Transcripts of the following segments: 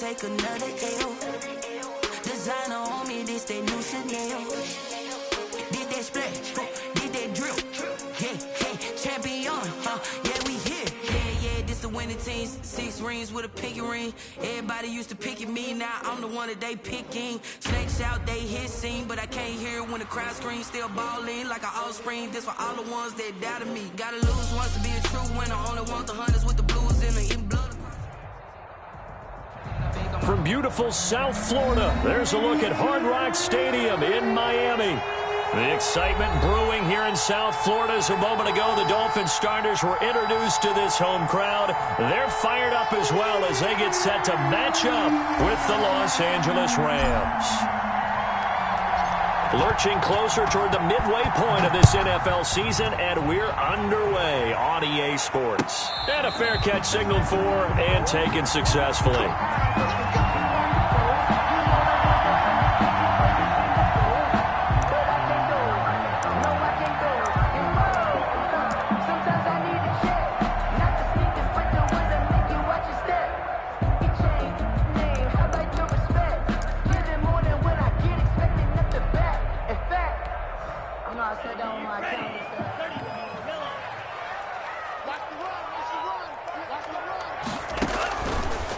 take another L. Designer on me, this that new Chanel. Did that splash, did that drill. Yeah, champion, yeah, we here. Yeah, this the winning team. 6 rings with a pinky ring. Everybody used to pick at me, now I'm the one that they picking. Snakes out, they hit scene, but I can't hear it when the crowd screams. Still balling like an offspring. This for all the ones that doubted me. Gotta lose once to be a true winner. Only want the hunters with the blues in the in blood. From beautiful South Florida, there's a look at Hard Rock Stadium in Miami. The excitement brewing here in South Florida as a moment ago the Dolphins starters were introduced to this home crowd. They're fired up as well as they get set to match up with the Los Angeles Rams. Lurching closer toward the midway point of this NFL season, and we're underway on EA Sports. And a fair catch signaled for and taken successfully.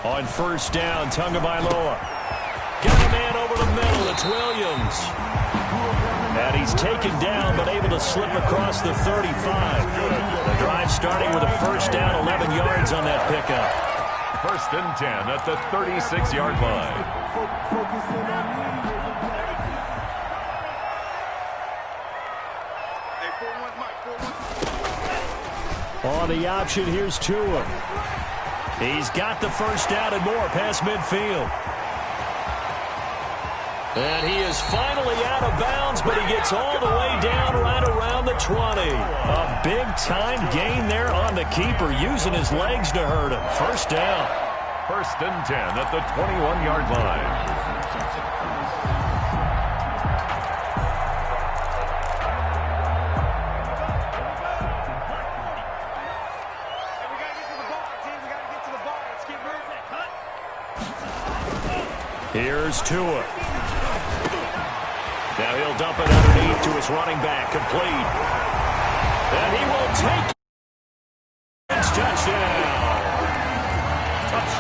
On first down, Tagovailoa. Got a man over the middle. It's Williams. And he's taken down but able to slip across the 35. The drive starting with a first down, 11 yards on that pickup. First and 10 at the 36-yard line. On the option, here's Tua. He's got the first down and more past midfield. And he is finally out of bounds, but he gets all the way down right around the 20. A big-time gain there on the keeper, using his legs to hurt him. First down. First and 10 at the 21-yard line. Here's Tua. Now he'll dump it underneath to his running back. Complete. And he will take it. Touchdown.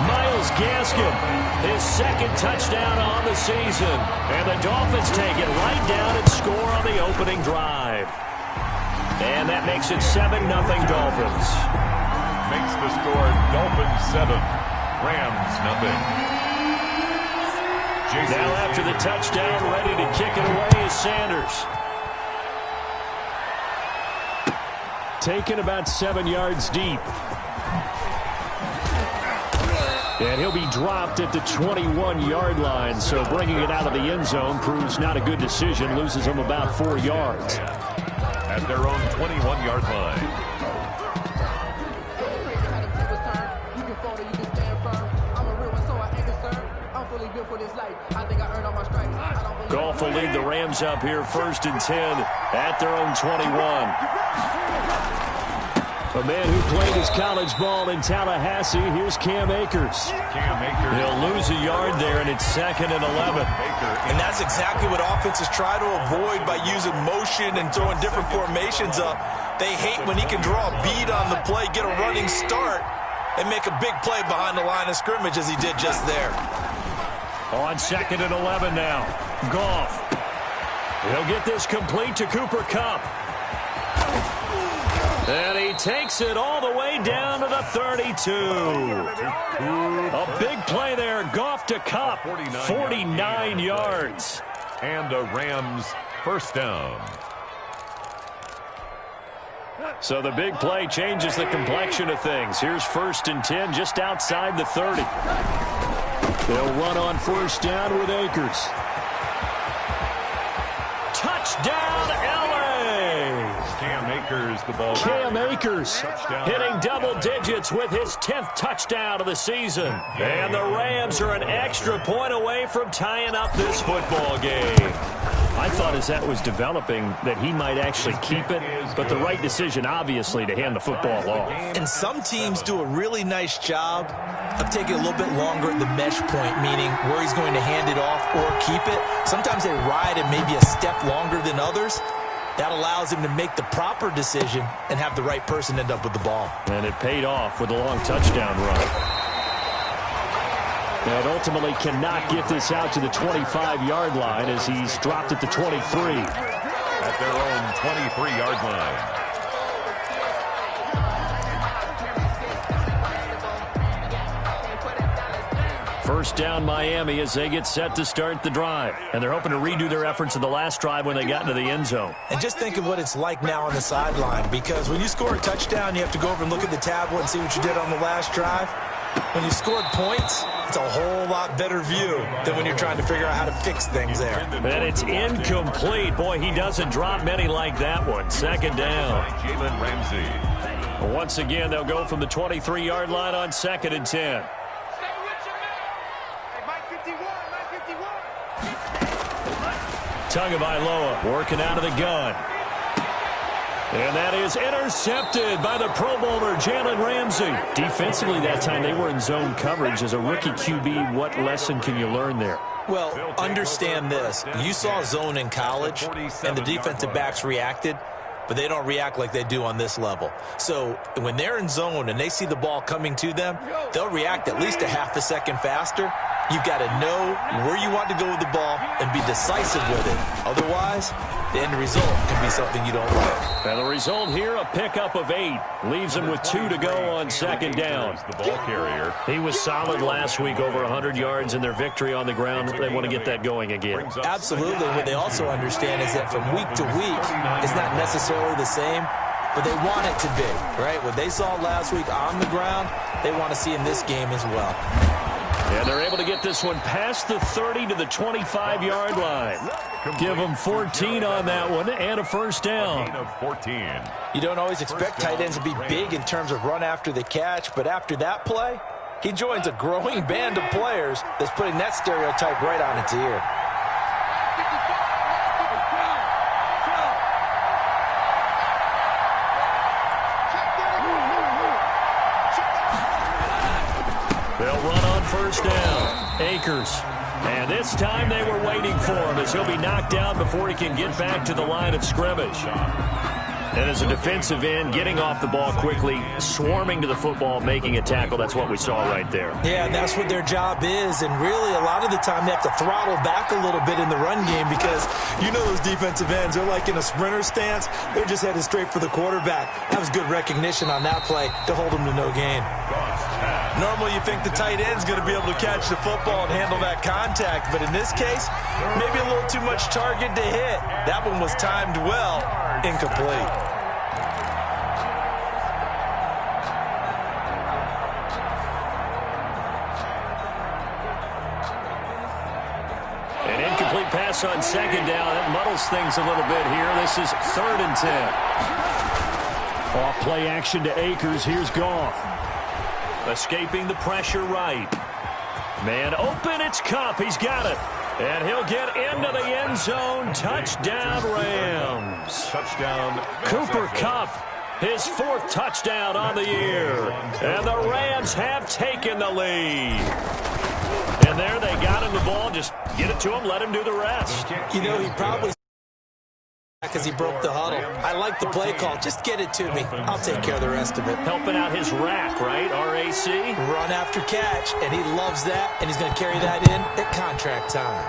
Myles Gaskin, his second touchdown on the season. And the Dolphins take it right down and score on the opening drive. And that makes it 7-0 Dolphins. Makes the score Dolphins 7, Rams 0. Now after the touchdown, ready to kick it away is Sanders. Taken about 7 yards deep. And he'll be dropped at the 21-yard line, so bringing it out of the end zone proves not a good decision, loses him about 4 yards. At their own 21-yard line. Goff will lead the Rams up here first and 10 at their own 21. A man who played his college ball in Tallahassee, here's Cam Akers. He'll lose a yard there, and it's 2nd and 11. And that's exactly what offenses try to avoid by using motion and throwing different formations up. They hate when he can draw a bead on the play, get a running start, and make a big play behind the line of scrimmage as he did just there. On 2nd and 11 now. Goff. He'll get this complete to Cooper Kupp. And he takes it all the way down to the 32. A big play there. Goff to Kupp. 49 yards. And a Rams first down. So the big play changes the complexion of things. Here's 1st and 10 just outside the 30. They'll run on first down with Akers. Touchdown, L.A. Cam Akers, the ball. Cam Akers hitting double digits with his 10th touchdown of the season. And the Rams are an extra point away from tying up this football game. I thought as that was developing that he might actually keep it, but the right decision, obviously, to hand the football off. And some teams do a really nice job of taking a little bit longer at the mesh point, meaning where he's going to hand it off or keep it. Sometimes they ride it maybe a step longer than others. That allows him to make the proper decision and have the right person end up with the ball. And it paid off with a long touchdown run. And ultimately cannot get this out to the 25-yard line as he's dropped at the 23. At their own 23-yard line. First down Miami as they get set to start the drive. And they're hoping to redo their efforts in the last drive when they got into the end zone. And just think of what it's like now on the sideline, because when you score a touchdown, you have to go over and look at the tablet and see what you did on the last drive. When you scored points, it's a whole lot better view than when you're trying to figure out how to fix things there. And it's incomplete. Boy, he doesn't drop many like that one. Second down. Jalen Ramsey. Once again, they'll go from the 23-yard line on 2nd and 10. Tagovailoa working out of the gun. And that is intercepted by the Pro Bowler, Jalen Ramsey. Defensively that time, they were in zone coverage. As a rookie QB, what lesson can you learn there? Well, understand this. You saw zone in college, and the defensive backs reacted, but they don't react like they do on this level. So when they're in zone and they see the ball coming to them, they'll react at least a half a second faster. You've got to know where you want to go with the ball and be decisive with it. Otherwise, the end result can be something you don't like. And the result here, a pickup of 8. Leaves him with 2 to go on 2nd down. The ball carrier. He was solid last week, over 100 yards in their victory on the ground. They want to get that going again. Absolutely. What they also understand is that from week to week, it's not necessarily the same, but they want it to be, right? What they saw last week on the ground, they want to see in this game as well. And they're able to get this one past the 30 to the 25-yard line. Give them 14 on that one and a first down. You don't always expect tight ends to be big in terms of run after the catch, but after that play, he joins a growing band of players that's putting that stereotype right on its ear. They'll run on first down. Akers. And this time they were waiting for him as he'll be knocked down before he can get back to the line of scrimmage. And as a defensive end, getting off the ball quickly, swarming to the football, making a tackle, that's what we saw right there. Yeah, and that's what their job is. And really, a lot of the time, they have to throttle back a little bit in the run game because you know those defensive ends, they're like in a sprinter stance. They're just headed straight for the quarterback. That was good recognition on that play to hold him to no gain. Normally, you think the tight end's going to be able to catch the football and handle that contact. But in this case, maybe a little too much target to hit. That one was timed well, incomplete. An incomplete pass on second down. That muddles things a little bit here. This is 3rd and 10. Off play action to Akers. Here's Goff. Escaping the pressure right. Man open, it's Kupp. He's got it. And he'll get into the end zone. Touchdown, Rams. Touchdown. Cooper Kupp, his 4th touchdown on the year. And the Rams have taken the lead. And there they got him the ball. Just get it to him, let him do the rest. You know, he probably because he broke the huddle. I like the play call. Just get it to me. I'll take care of the rest of it. Helping out his rack, right? RAC? Run after catch, and he loves that, and he's going to carry that in at contract time.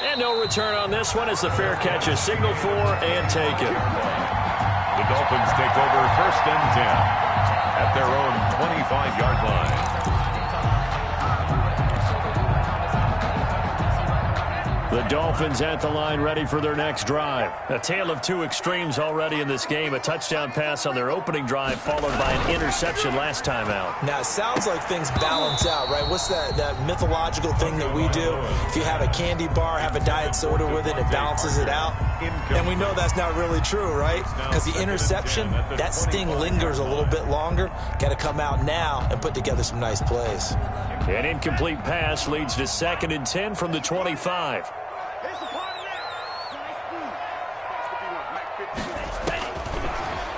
And no return on this one as the fair catch is signaled for and taken. The Dolphins take over 1st and 10 at their own 25-yard line. The Dolphins Dolphins at the line, ready for their next drive. A tale of two extremes already in this game. A touchdown pass on their opening drive, followed by an interception last time out. Now, it sounds like things balance out, right? What's that mythological thing that we do? If you have a candy bar, have a diet soda with it, it balances it out. And we know that's not really true, right? Because the interception, that sting lingers a little bit longer. Got to come out now and put together some nice plays. An incomplete pass leads to 2nd and 10 from the 25.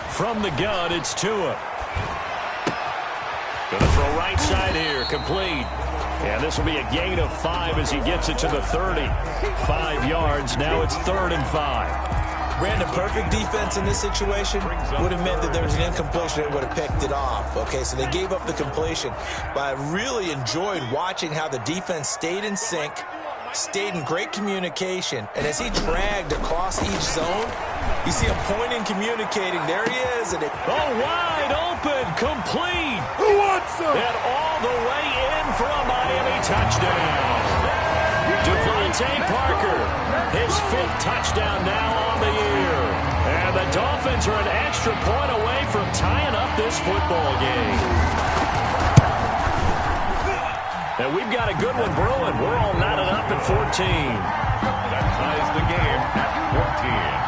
From the gun, it's Tua. Gonna throw right side here, complete. And this will be a gain of 5 as he gets it to the 30. 5 yards, now it's 3rd and 5. Brandon, perfect defense in this situation would have meant that there was an incompletion that would have picked it off. Okay, so they gave up the completion. But I really enjoyed watching how the defense stayed in sync, stayed in great communication, and as he dragged across each zone, you see him pointing, communicating. There he is. And wide open, complete. Who wants him? And all the way in for a Miami touchdown. Devontae Parker, his 5th touchdown now on the year. And the Dolphins are an extra point away from tying up this football game. And we've got a good one brewing. We're all knotted up at 14. That ties the game at 14.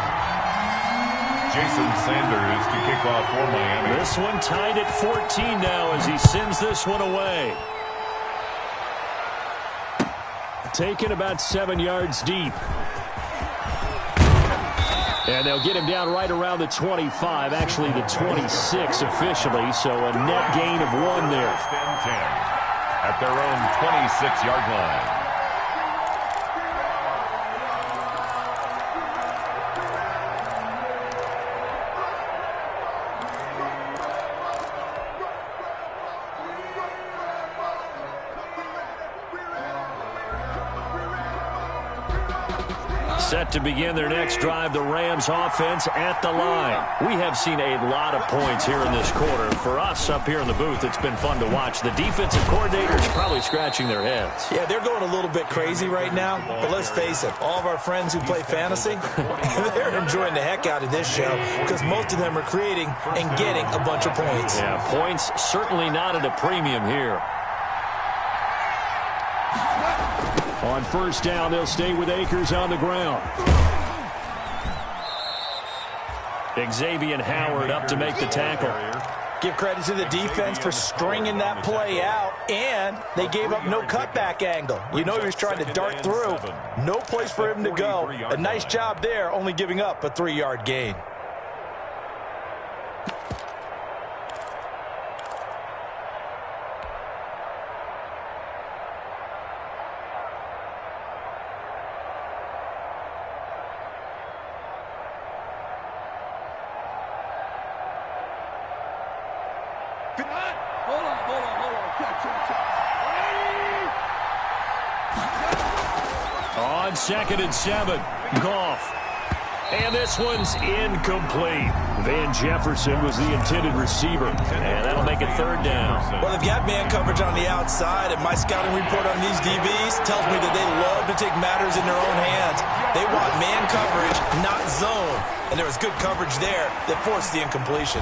Jason Sanders to kick off for Miami. This one tied at 14 now as he sends this one away. Taken about 7 yards deep. And they'll get him down right around the 25, actually the 26 officially, so a net gain of 1 there. 1st and 10 at their own 26-yard line. Set to begin their next drive, the Rams offense at the line. We have seen a lot of points here in this quarter. For us up here in the booth, it's been fun to watch. The defensive coordinators probably scratching their heads. Yeah, they're going a little bit crazy right now, but let's face it, all of our friends who play fantasy, they're enjoying the heck out of this show because most of them are creating and getting a bunch of points. Yeah, points certainly not at a premium here. On 1st down, they'll stay with Akers on the ground. Xavier Howard up to make the tackle. Give credit to the defense for stringing that play out, and they gave up no cutback angle. You know he was trying to dart through. No place for him to go. A nice job there, only giving up a 3-yard gain. On 2nd and 7, Goff. And this one's incomplete. Van Jefferson was the intended receiver. And that'll make it 3rd down. Well, they've got man coverage on the outside, and my scouting report on these DBs tells me that they love to take matters in their own hands. They want man coverage, not zone. And there was good coverage there that forced the incompletion.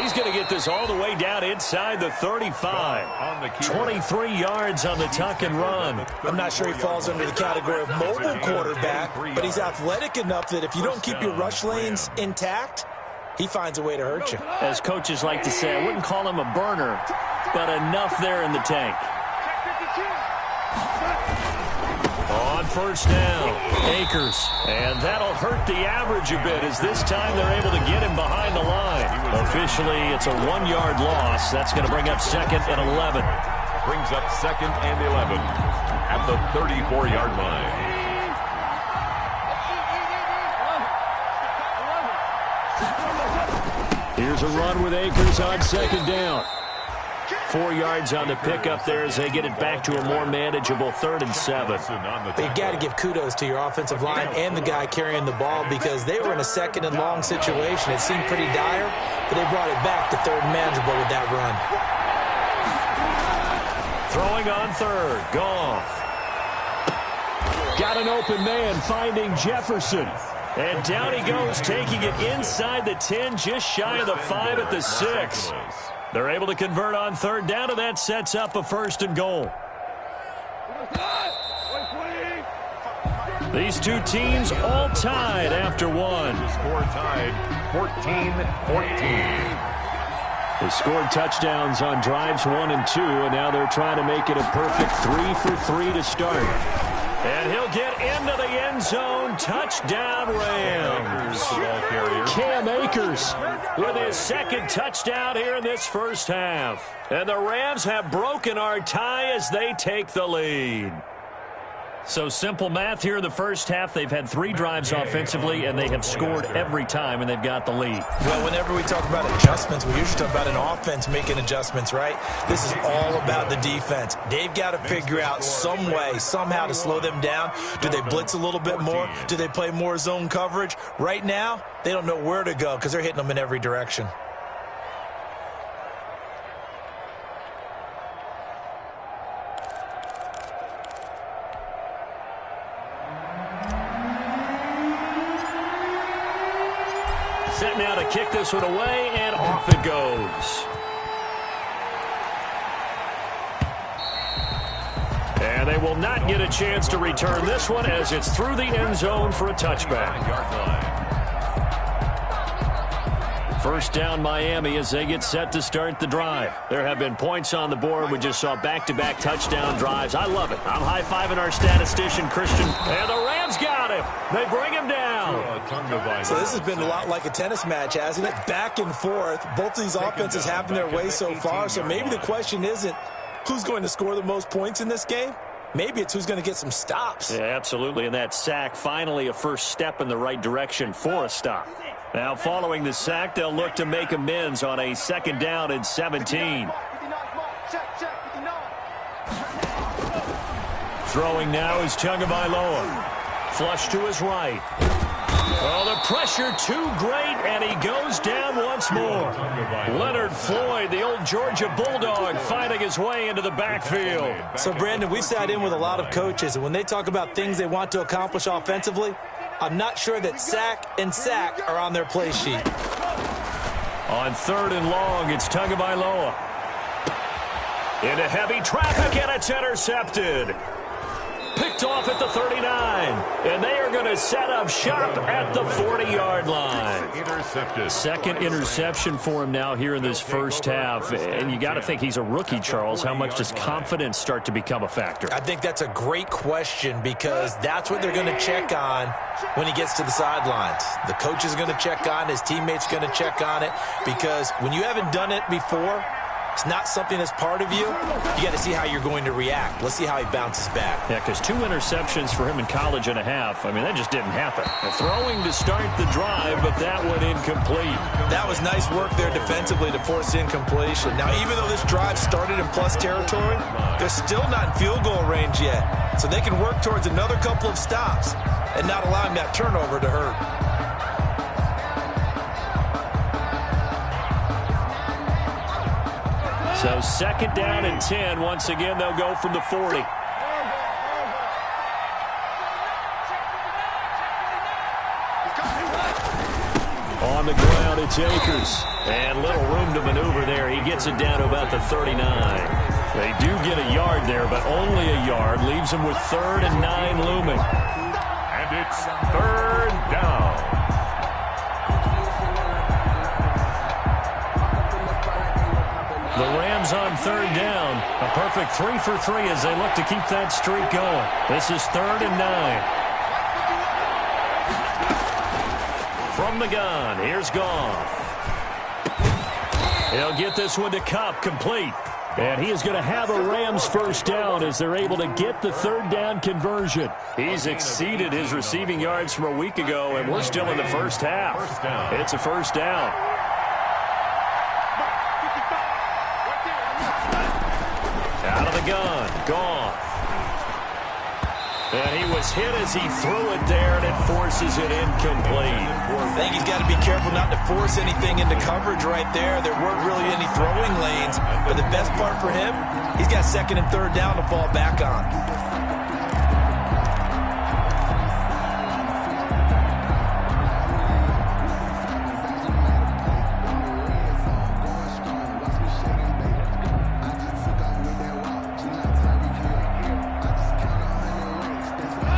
He's going to get this all the way down inside the 35. 23 yards on the tuck and run. I'm not sure he falls under the category of mobile quarterback, but he's athletic enough that if you don't keep your rush lanes intact, he finds a way to hurt you. As coaches like to say, I wouldn't call him a burner, but enough there in the tank. On 1st down, Akers. And that'll hurt the average a bit as this time they're able to get him behind the line. Officially, it's a 1-yard loss. That's going to bring up 2nd and 11. Brings up 2nd and 11 at the 34-yard line. Here's a run with Akers on 2nd down. 4 yards on the pickup there as they get it back to a more manageable 3rd and 7. But you got to give kudos to your offensive line and the guy carrying the ball because they were in a 2nd and long situation. It seemed pretty dire, but they brought it back to 3rd and manageable with that run. Throwing on third. Goff. Got an open man finding Jefferson. And down he goes, taking it inside the 10, just shy of the 5 at the 6. They're able to convert on third down, and that sets up a 1st and goal. These two teams all tied after one. The score tied 14-14. They scored touchdowns on drives 1 and 2, and now they're trying to make it a perfect 3 for 3 to start. And he'll get into the end zone. Touchdown, Rams. Cam Akers with his 2nd touchdown here in this first half. And the Rams have broken our tie as they take the lead. So simple math here in the first half. They've had 3 drives offensively, and they have scored every time, and they've got the lead. Well, whenever we talk about adjustments, we usually talk about an offense making adjustments, right? This is all about the defense. They've got to figure out some way, somehow to slow them down. Do they blitz a little bit more? Do they play more zone coverage? Right now, they don't know where to go because they're hitting them in every direction. Set now to kick this one away, and off it goes. And they will not get a chance to return this one as it's through the end zone for a touchback. First down Miami as they get set to start the drive. There have been points on the board. We just saw back-to-back touchdown drives. I love it. I'm high-fiving our statistician, Christian. And the Rams got him. They bring him down. So this has been a lot like a tennis match, hasn't it? Back and forth. Both of these offenses having their way so far. So maybe the question isn't who's going to score the most points in this game. Maybe it's who's going to get some stops. Yeah, absolutely. And that sack, finally a first step in the right direction for a stop. Now, following the sack, they'll look to make amends on a 2nd down and 17. Throwing now is Tagovailoa. Flush to his right. Oh, the pressure too great, and he goes down once more. Leonard Floyd, the old Georgia Bulldog, finding his way into the backfield. So, Brandon, we've sat in with a lot of coaches, and when they talk about things they want to accomplish offensively, I'm not sure that sack and sack are on their play sheet. On 3rd and long, it's Tagovailoa. Into heavy traffic, and it's intercepted. Picked off at the 39. And they are going to set up shop at the 40-yard line. Intercepted. 2nd interception for him now here in this first half. And you got to think he's a rookie, Charles. How much does confidence start to become a factor? I think that's a great question because that's what they're going to check on when he gets to the sidelines. The coach is going to check on, his teammates going to check on it because when you haven't done it before, it's not something that's part of you. You got to see how you're going to react. Let's see how he bounces back. Yeah, because 2 interceptions for him in college and a half. I mean, that just didn't happen. Throwing to start the drive, but that one incomplete. That was nice work there defensively to force incompletion. Now, even though this drive started in plus territory, they're still not in field goal range yet. So they can work towards another couple of stops and not allowing that turnover to hurt. So 2nd down and 10. Once again, they'll go from the 40. On the ground, it's Akers. And little room to maneuver there. He gets it down to about the 39. They do get a yard there, but only a yard. Leaves them with 3rd and 9 looming. And it's 3rd down. The Rams on 3rd down. A perfect 3 for 3 as they look to keep that streak going. This is 3rd and 9. From the gun, here's Goff. He'll get this one to Kupp, complete. And he is going to have a Rams first down as they're able to get the 3rd down conversion. He's exceeded his receiving yards from a week ago, and we're still in the first half. It's a first down. Out of the gun, Goff. And he was hit as he threw it there, and it forces it incomplete. I think he's got to be careful not to force anything into coverage right there. There weren't really any throwing lanes, but the best part for him, he's got second and third down to fall back on.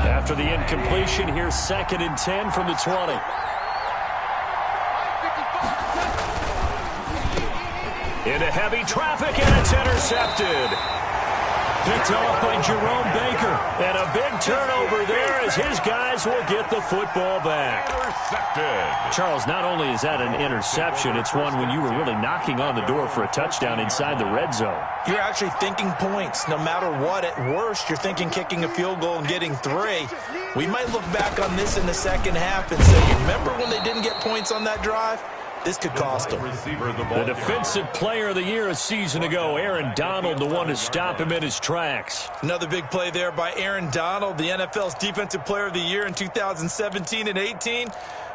After the incompletion, here's 2nd and 10 from the 20. Into heavy traffic, and it's intercepted. Picked off by Jerome Baker. And a big turnover there as his guys will get the football back. Intercepted. Charles, not only is that an interception, it's one when you were really knocking on the door for a touchdown inside the red zone. You're actually thinking points. No matter what, at worst, you're thinking kicking a field goal and getting 3. We might look back on this in the second half and say, you remember when they didn't get points on that drive? This could cost them. The defensive player of the year a season ago, Aaron Donald, the one to stop him in his tracks. Another big play there by Aaron Donald, the NFL's defensive player of the year in 2017 and 18.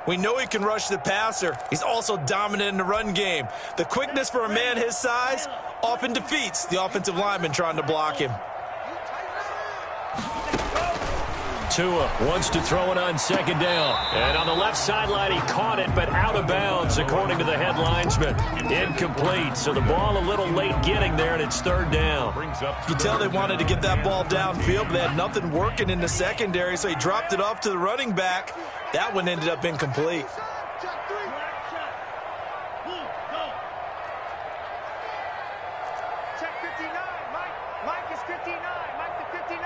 We know he can rush the passer. He's also dominant in the run game. The quickness for a man his size often defeats the offensive lineman trying to block him. Tua wants to throw it on 2nd down. And on the left sideline, he caught it, but out of bounds, according to the head linesman. Incomplete, so the ball a little late getting there, and it's 3rd down. You can tell they wanted to get that ball downfield, but they had nothing working in the secondary, so he dropped it off to the running back. That one ended up incomplete. Check 59, Mike. Mike is 59. Mike to 59.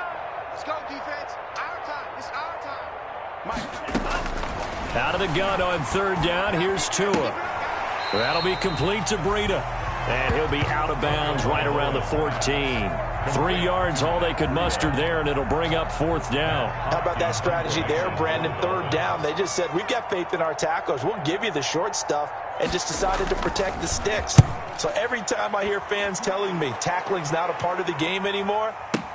Let's go, defense. Our time. It's our time. Mike. Out of the gun on 3rd down. Here's Tua. That'll be complete to Breida. And he'll be out of bounds right around the 14. 3 yards, all they could muster there, and it'll bring up 4th down. How about that strategy there, Brandon? 3rd down. They just said, we've got faith in our tacklers. We'll give you the short stuff, and just decided to protect the sticks. So every time I hear fans telling me tackling's not a part of the game anymore,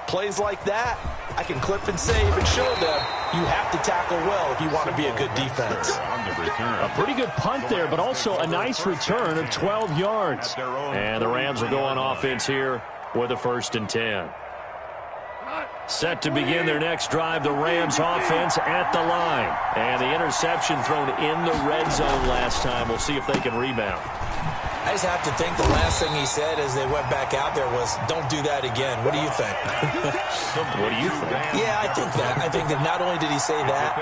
plays like that, I can clip and save and show them you have to tackle well if you want to be a good defense. A pretty good punt there, but also a nice return of 12 yards. And the Rams will go on offense here with a 1st and 10. Set to begin their next drive, the Rams offense at the line. And the interception thrown in the red zone last time. We'll see if they can rebound. I just have to think the last thing he said as they went back out there was, don't do that again. What do you think? What do you think? Yeah, I think that. I think that not only did he say that,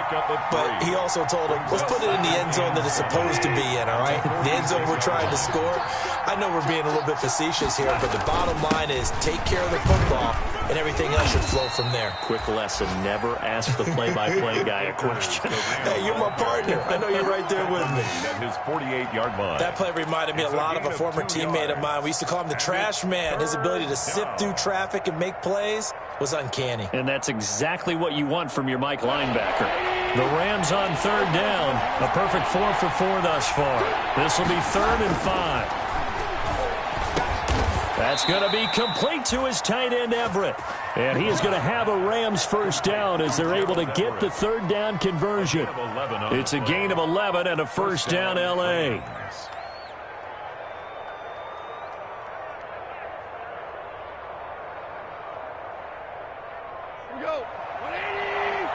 but he also told him, let's put it in the end zone that it's supposed to be in, all right? The end zone we're trying to score. I know we're being a little bit facetious here, but the bottom line is take care of the football, and everything else should flow from there. Quick lesson, never ask the play-by-play guy a question. Hey, you're my partner. I know you're right there with me. At his 48-yard line. That play reminded me a lot of a former teammate of mine. We used to call him the trash man. His ability to sift through traffic and make plays was uncanny. And that's exactly what you want from your Mike linebacker. The Rams on 3rd down. A perfect 4 for 4 thus far. This will be 3rd and 5. That's going to be complete to his tight end, Everett. And he is going to have a Rams 1st down as they're able to get the 3rd down conversion. It's a gain of 11 and a 1st down, L.A. Here we go. 180.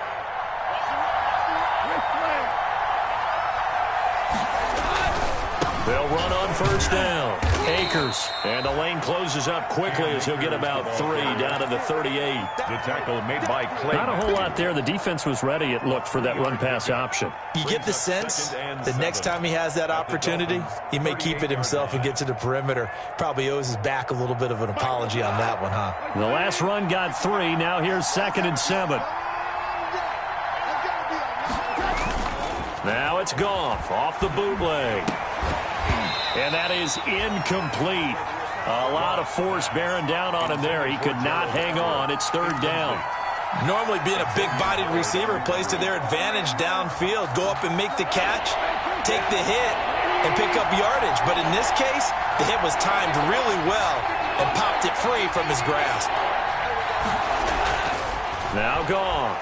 They'll run on 1st down. Akers. And the lane closes up quickly as he'll get about 3 down to the 38. The tackle made by Clay. Not a whole lot there. The defense was ready, it looked, for that run-pass option. You get the sense that next time he has that opportunity, he may keep it himself and get to the perimeter. Probably owes his back a little bit of an apology on that one, huh? The last run got 3. Now here's 2nd and 7. Now it's Goff off the bootleg. And that is incomplete. A lot of force bearing down on him there. He could not hang on. It's 3rd down. Normally being a big-bodied receiver plays to their advantage downfield. Go up and make the catch, take the hit, and pick up yardage. But in this case, the hit was timed really well and popped it free from his grasp. Now Goff.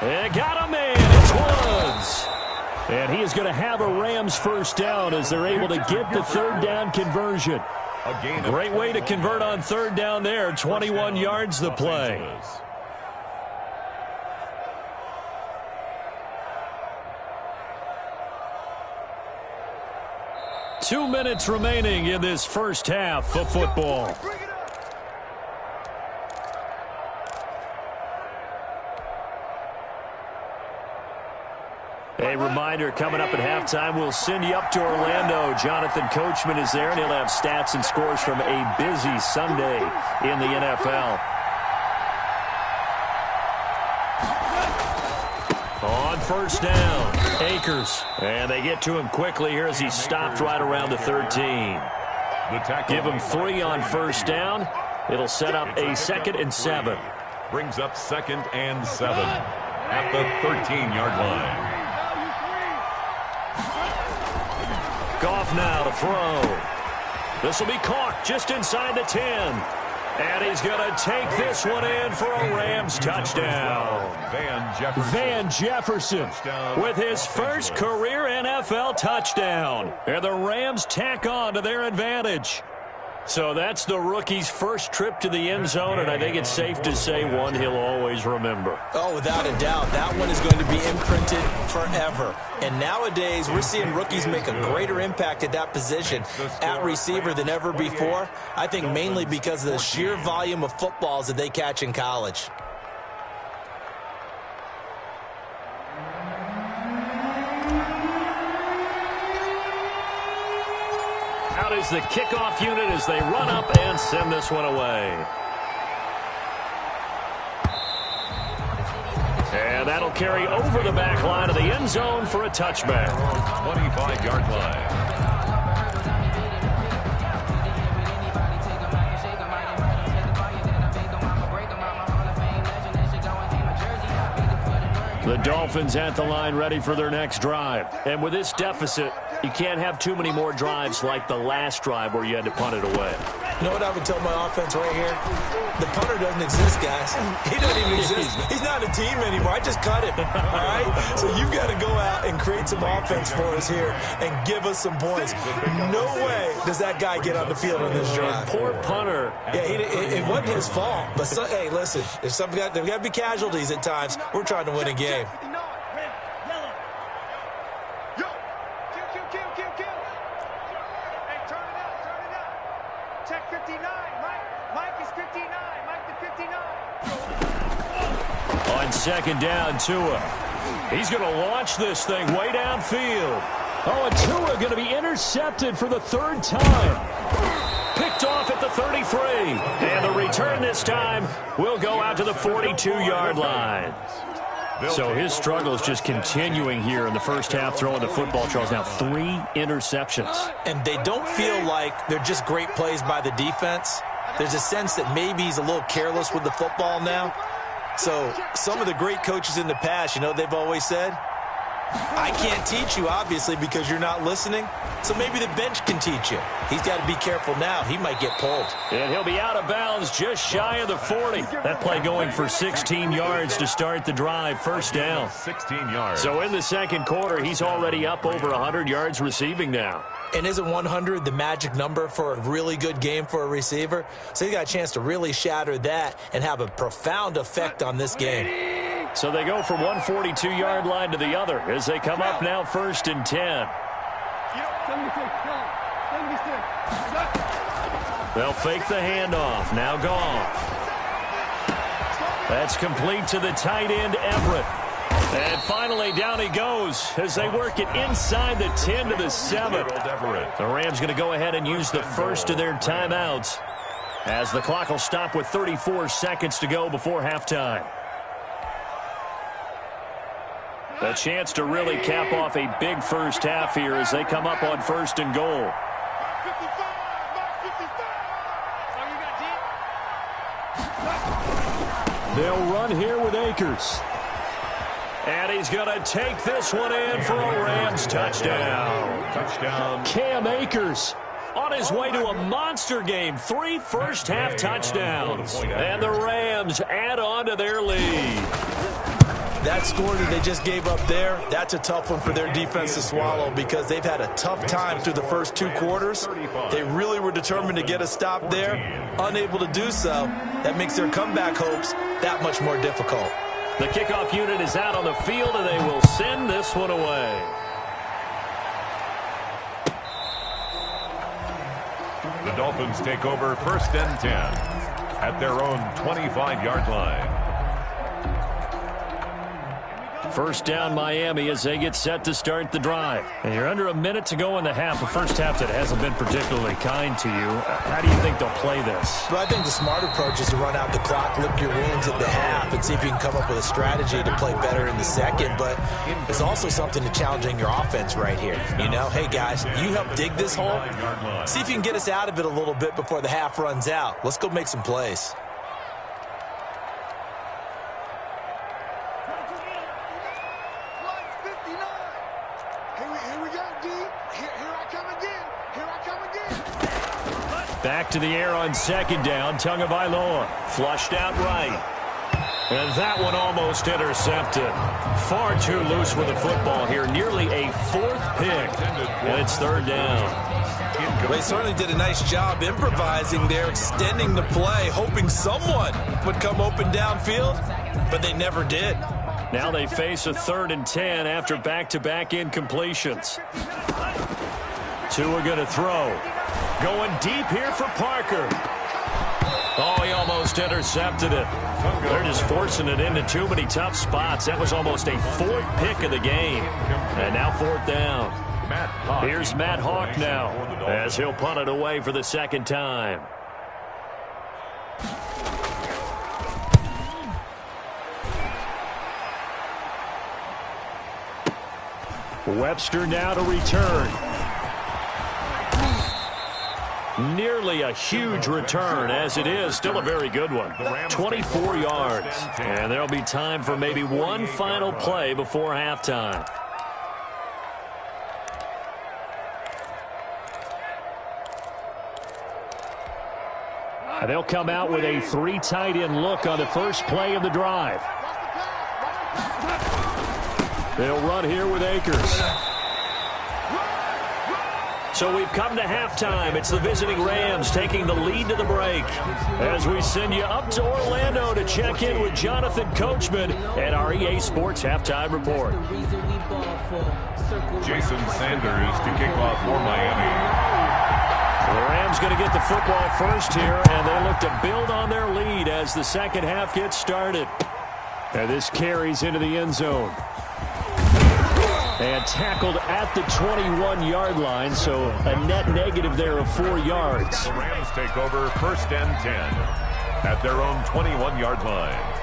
They got him in. It's Woods. And he is going to have a Rams first down as they're able to get the third down conversion. Great way to convert on third down there. 21 yards the play. 2 minutes remaining in this first half of football. A reminder, coming up at halftime, we'll send you up to Orlando. Jonathan Coachman is there, and he'll have stats and scores from a busy Sunday in the NFL. On first down, Akers. And they get to him quickly here as he stopped right around the 13. Give him 3 on first down. It'll set up a 2nd and 7. Brings up 2nd and 7 at the 13-yard line. Goff now to throw. This will be caught just inside the 10. And he's going to take this one in for a Rams touchdown. Van Jefferson with his first career NFL touchdown. And the Rams tack on to their advantage. So that's the rookie's first trip to the end zone, and I think it's safe to say one he'll always remember. Oh, without a doubt, that one is going to be imprinted forever. And nowadays, we're seeing rookies make a greater impact at that position at receiver than ever before. I think mainly because of the sheer volume of footballs that they catch in college. Out is the kickoff unit as they run up and send this one away. And that'll carry over the back line of the end zone for a touchback. 25-yard line. The Dolphins at the line ready for their next drive. And with this deficit, you can't have too many more drives like the last drive where you had to punt it away. You know what I would tell my offense right here? The punter doesn't exist, guys. He doesn't even exist. He's not a team anymore. I just cut him. All right? So you've got to go out and create some offense for us here and give us some points. No way does that guy get on the field on this drive. Poor punter. Yeah, it wasn't his fault. But, hey, listen, there's got to be casualties at times. We're trying to win a game. Check 59. Mike is 59. Mike the 59. On second down, Tua. He's going to launch this thing way downfield. Oh, and Tua going to be intercepted for the 3rd time. Picked off at the 33. And the return this time will go out to the 42-yard line. So his struggle is just continuing here in the first half, throwing the football. Charles, now 3 interceptions. And they don't feel like they're just great plays by the defense. There's a sense that maybe he's a little careless with the football now. So some of the great coaches in the past, you know, they've always said, I can't teach you, obviously, because you're not listening. So maybe the bench can teach you. He's got to be careful now. He might get pulled. And he'll be out of bounds just shy of the 40. That play going for 16 yards to start the drive. First down. 16 yards. So in the second quarter, he's already up over 100 yards receiving now. And isn't 100 the magic number for a really good game for a receiver? So he got a chance to really shatter that and have a profound effect on this game. So they go from one 42-yard line to the other as they come up now 1st and 10. They'll fake the handoff. Now Goff. That's complete to the tight end, Everett. And finally, down he goes as they work it inside the 10 to the 7. The Rams going to go ahead and use the first of their timeouts as the clock will stop with 34 seconds to go before halftime. A chance to really cap off a big first half here as they come up on 1st and goal. They'll run here with Akers. And he's going to take this one in for a Rams touchdown. Cam Akers on his way to a monster game. 3 first-half touchdowns. And the Rams add on to their lead. That score that they just gave up there, that's a tough one for their defense to swallow because they've had a tough time through the first 2 quarters. They really were determined to get a stop there, unable to do so. That makes their comeback hopes that much more difficult. The kickoff unit is out on the field, and they will send this one away. The Dolphins take over 1st and 10 at their own 25-yard line. First down, Miami, as they get set to start the drive. And you're under a minute to go in the half, a first half that hasn't been particularly kind to you. How do you think they'll play this? Well, I think the smart approach is to run out the clock, lick your wounds at the half, and see if you can come up with a strategy to play better in the second. But there's also something to challenging your offense right here. You know, hey, guys, you help dig this hole. See if you can get us out of it a little bit before the half runs out. Let's go make some plays. Back to the air on second down. Tagovailoa flushed out right. And that one almost intercepted. Far too loose with the football here. Nearly a 4th pick. And it's 3rd down. They certainly did a nice job improvising there, extending the play, hoping someone would come open downfield, but they never did. Now they face a 3rd and 10 after back-to-back incompletions. 2 are going to throw. Going deep here for Parker. Oh, he almost intercepted it. They're just forcing it into too many tough spots. That was almost a 4th pick of the game. And now 4th down. Here's Matt Hawk now as he'll punt it away for the 2nd time. Webster now to return. Nearly a huge return, as it is. Still a very good one. 24 yards. And there'll be time for maybe one final play before halftime. They'll come out with a 3 tight end look on the first play of the drive. They'll run here with Akers. So we've come to halftime. It's the visiting Rams taking the lead to the break. As we send you up to Orlando to check in with Jonathan Coachman at our EA Sports Halftime Report. Jason Sanders to kick off for Miami. The Rams going to get the football first here, and they look to build on their lead as the second half gets started. And this carries into the end zone. And tackled at the 21-yard line, so a net negative there of 4 yards. The Rams take over 1st and 10 at their own 21-yard line.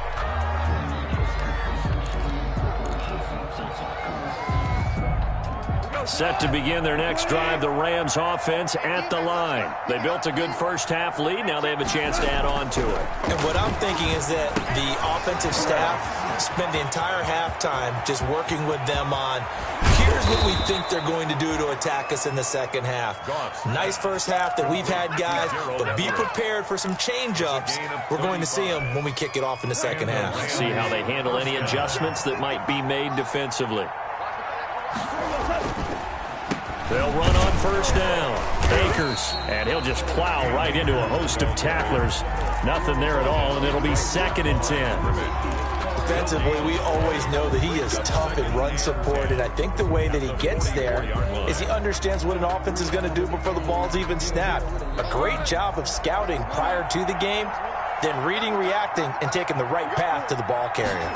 Set to begin their next drive, the Rams offense at the line. They built a good first half lead. Now they have a chance to add on to it. And what I'm thinking is that the offensive staff spent the entire halftime just working with them on, here's what we think they're going to do to attack us in the second half. Nice first half that we've had, guys, but be prepared for some change-ups. We're going to see them when we kick it off in the second half. See how they handle any adjustments that might be made defensively. They'll run on first down. Akers, and he'll just plow right into a host of tacklers. Nothing there at all, and it'll be 2nd and 10. Defensively, we always know that he is tough in run support, and I think the way that he gets there is he understands what an offense is going to do before the ball's even snapped. A great job of scouting prior to the game, then reading, reacting, and taking the right path to the ball carrier.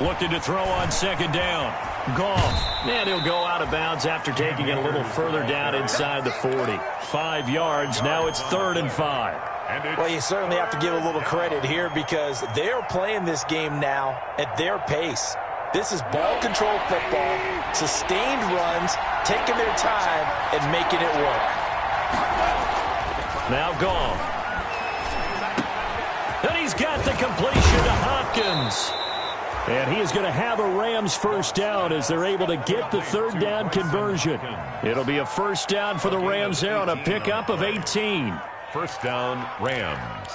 Looking to throw on second down. Goff, and he'll go out of bounds after taking it a little further down inside the 40. 5 yards, now it's 3rd and 5. Well, you certainly have to give a little credit here because they're playing this game now at their pace. This is ball control football, sustained runs, taking their time and making it work. Now Goff. And he's got the completion to Hopkins. And he is going to have a Rams first down as they're able to get the 3rd down conversion. It'll be a first down for the Rams there on a pickup of 18. First down, Rams.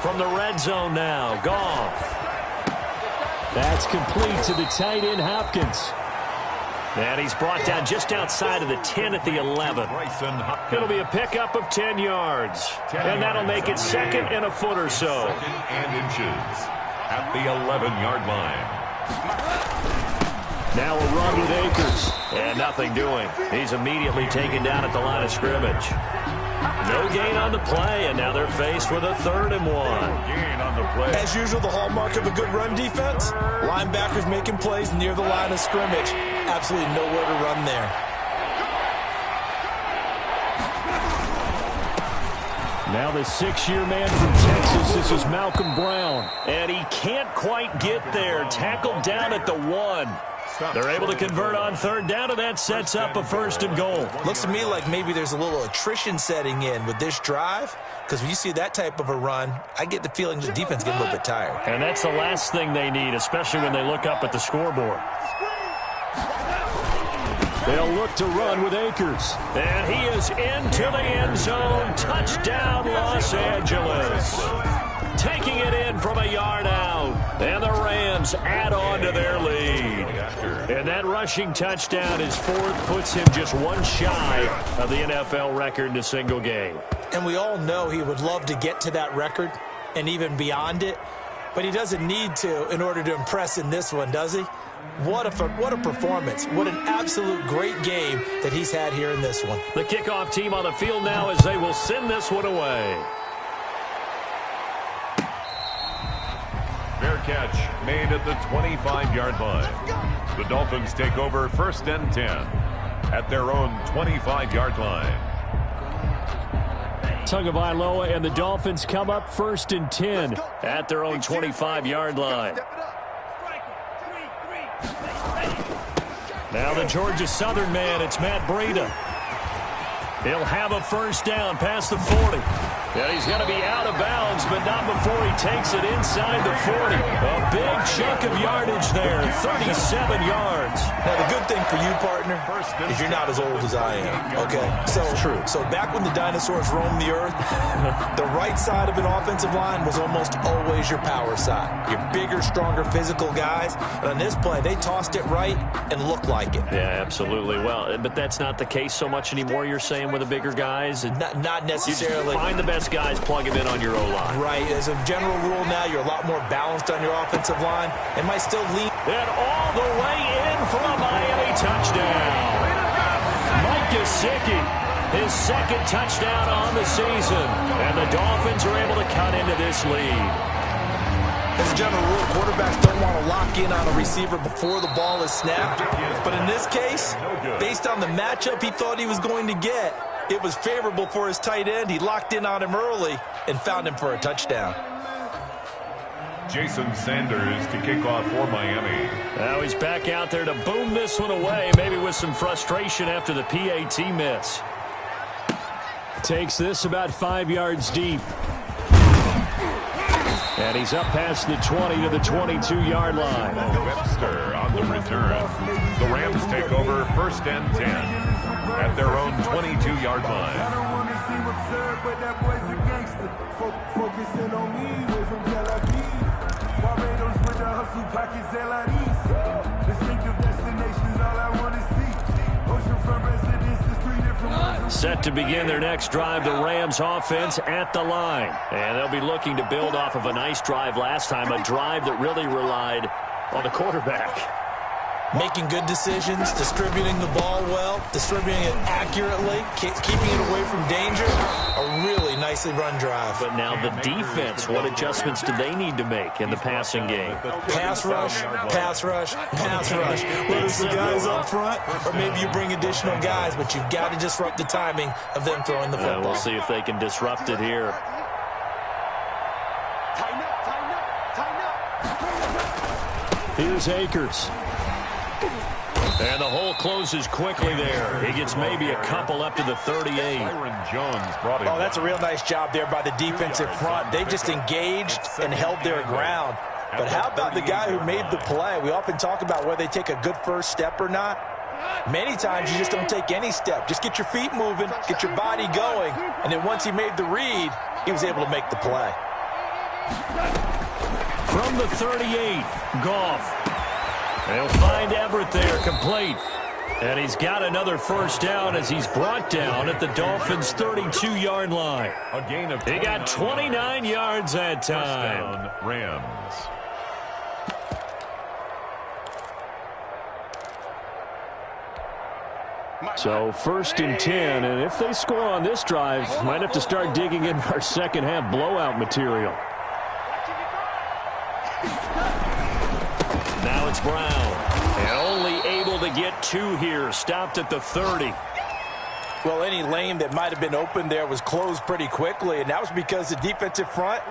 From the red zone now, Goff. That's complete to the tight end, Hopkins. And he's brought down just outside of the 10 at the 11. It'll be a pickup of 10 yards. And that'll make it second and a foot or so. Second and inches at the 11-yard line. Now a run with Akers. And nothing doing. He's immediately taken down at the line of scrimmage. No gain on the play, and now they're faced with a 3rd and 1. Gain on the play. As usual, the hallmark of a good run defense, linebackers making plays near the line of scrimmage. Absolutely nowhere to run there. Now the 6-year man from Texas, this is Malcolm Brown. And he can't quite get there. Tackled down at the 1. They're able to convert on 3rd down, and that sets up a 1st and goal. Looks to me like maybe there's a little attrition setting in with this drive, because when you see that type of a run, I get the feeling the defense gets a little bit tired. And that's the last thing they need, especially when they look up at the scoreboard. They'll look to run with Akers. And he is into the end zone. Touchdown, Los Angeles. Taking it in from a yard out. And the Rams add on to their lead. And that rushing touchdown, his 4th, puts him just one shy of the NFL record in a single game. And we all know he would love to get to that record and even beyond it. But he doesn't need to in order to impress in this one, does he? What a performance. What an absolute great game that he's had here in this one. The kickoff team on the field now as they will send this one away. Fair catch made at the 25-yard line. The Dolphins take over 1st and 10 at their own 25-yard line. Tagovailoa and the Dolphins come up 1st and 10 at their own 25-yard line. Now the Georgia Southern man, it's Matt Breida. He'll have a 1st down past the 40. And he's going to be out of bounds, but not before he takes it inside the 40. A big chunk of yardage there, 37 yards. Now, the good thing for you, partner, is you're not as old as I am, okay? So back when the dinosaurs roamed the earth, the right side of an offensive line was almost always your power side. Your bigger, stronger, physical guys. And on this play, they tossed it right and looked like it. Yeah, absolutely. Well, but that's not the case so much anymore, you're saying, with the bigger guys? Not necessarily. You find the best guys, plug them in on your O-line. Right. As a general rule now, you're a lot more balanced on your offensive line. It might still lean. And all the way in for a Miami touchdown. Mike Gesicki, his 2nd touchdown on the season. And the Dolphins are able to cut into this lead. As a general rule, quarterbacks don't want to lock in on a receiver before the ball is snapped. But in this case, based on the matchup he thought he was going to get, it was favorable for his tight end. He locked in on him early and found him for a touchdown. Jason Sanders to kick off for Miami. Now he's back out there to boom this one away, maybe with some frustration after the PAT miss. Takes this about 5 yards deep. And he's up past the 20 to the 22-yard line. Webster on the return. The Rams take over 1st and 10 at their own 22-yard line. I don't want to seem absurd, but that boy's a gangster. Focusing on me, way from Tel Aviv. Barbados with the hustle pockets, LREs. Distinctive destinations, all I want to see. Oceanfront residences, 3 different ones. Set to begin their next drive, the Rams offense at the line. And they'll be looking to build off of a nice drive last time, a drive that really relied on the quarterback. Making good decisions, distributing the ball well, distributing it accurately, keeping it away from danger. A really nicely run drive. But now the defense, what adjustments do they need to make in the passing game? Pass rush, pass rush, pass rush. Whether it's the guys up front or maybe you bring additional guys, but you've got to disrupt the timing of them throwing the football. We'll see if they can disrupt it here. Tighten up, tighten up, tighten up. Here's Akers. And the hole closes quickly there. He gets maybe a couple up to the 38. Byron Jones brought him. Oh, that's a real nice job there by the defensive front. They just engaged and held their ground. But how about the guy who made the play? We often talk about whether they take a good first step or not. Many times you just don't take any step. Just get your feet moving, get your body going, and then once he made the read, he was able to make the play. From the 38, Goff. They'll find Everett there, complete. And he's got another first down as he's brought down at the Dolphins' 32-yard line. A gain of he got 29 yards that time. First down, Rams. So 1st and 10, and if they score on this drive, might have to start digging in our second half blowout material. Now it's Brown, and only able to get 2 here, stopped at the 30. Well, any lane that might have been open there was closed pretty quickly, and that was because the defensive front,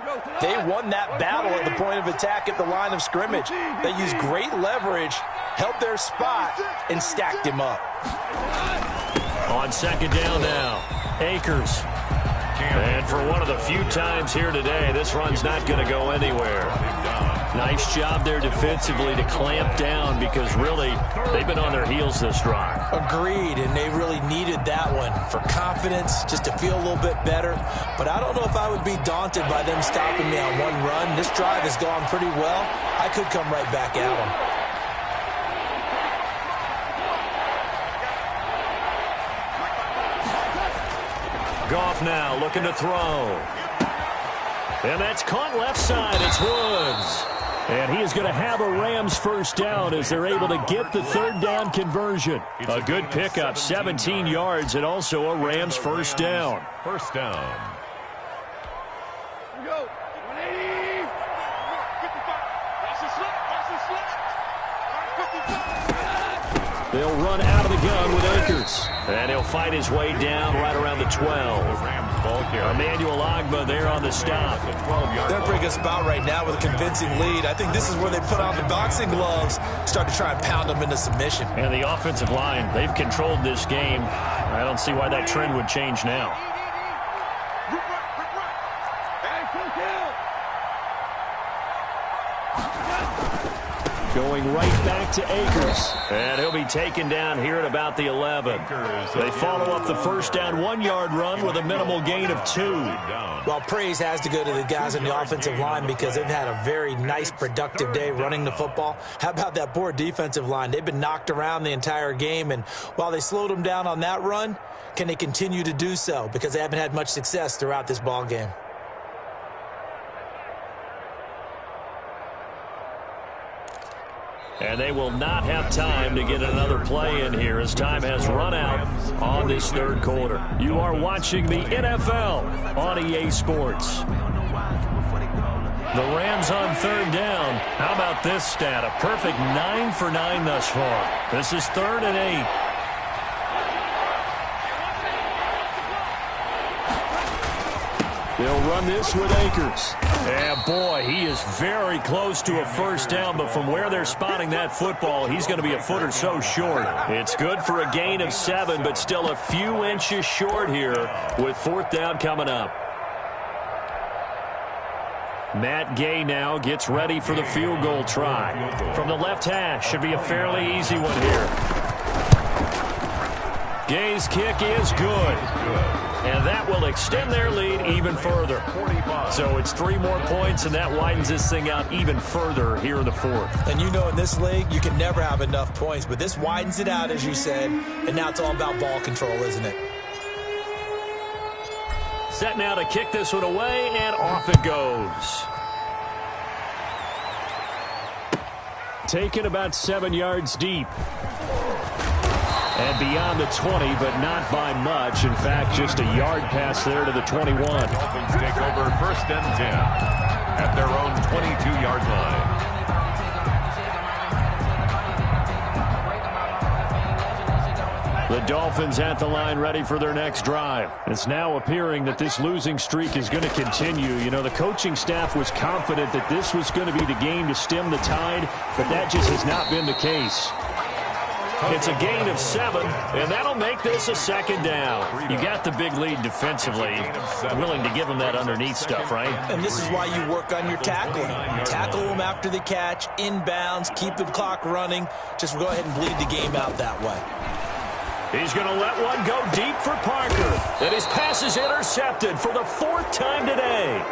they won that battle at the point of attack at the line of scrimmage. They used great leverage, held their spot, and stacked him up. On 2nd down now, Akers. And for one of the few times here today, this run's not going to go anywhere. Nice job there defensively to clamp down because really they've been on their heels this drive. Agreed, and they really needed that one for confidence, just to feel a little bit better. But I don't know if I would be daunted by them stopping me on one run. This drive has gone pretty well. I could come right back at them. Goff now looking to throw. And that's caught left side. It's Woods. And he is going to have a Rams first down as they're able to get the 3rd down conversion. A good pickup, 17 yards, and also a Rams first down. First down. Here we go. 180. 55. Watch the slip. Watch the slip. All right, 55. They'll run out of the gun with Akers. And he'll fight his way down right around the 12. Emmanuel Ogbah there on the stop. They're in a pretty good spot right now with a convincing lead. I think this is where they put on the boxing gloves, start to try and pound them into submission. And the offensive line, they've controlled this game. I don't see why that trend would change now. Going right back to Akers. And he'll be taken down here at about the 11. They follow up the first down 1-yard run with a minimal gain of 2. Well, praise has to go to the guys on the offensive line because they've had a very nice, productive day running the football. How about that poor defensive line? They've been knocked around the entire game, and while they slowed them down on that run, can they continue to do so? Because they haven't had much success throughout this ball game. And they will not have time to get another play in here as time has run out on this 3rd quarter. You are watching the NFL on EA Sports. The Rams on 3rd down. How about this stat? A perfect 9 for 9 thus far. This is 3rd and 8. They'll run this with Akers. And boy, he is very close to a first down, but from where they're spotting that football, he's going to be a foot or so short. It's good for a gain of 7, but still a few inches short here with 4th down coming up. Matt Gay now gets ready for the field goal try. From the left hash, should be a fairly easy one here. Gay's kick is good. And that will extend their lead even further. So it's 3 more points, and that widens this thing out even further here in the 4th. And you know in this league, you can never have enough points. But this widens it out, as you said. And now it's all about ball control, isn't it? Set now to kick this one away, and off it goes. Taken about 7 yards deep. And beyond the 20, but not by much. In fact, just a yard pass there to the 21. Dolphins take over 1st and 10 at their own 22-yard line. The Dolphins at the line ready for their next drive. It's now appearing that this losing streak is going to continue. You know, the coaching staff was confident that this was going to be the game to stem the tide, but that just has not been the case. It's a gain of 7, and that'll make this a 2nd down. You got the big lead defensively. Willing to give them that underneath stuff, right? And this is why you work on your tackling. Tackle them after the catch, inbounds, keep the clock running. Just go ahead and bleed the game out that way. He's going to let one go deep for Parker. And his pass is intercepted for the 4th time today.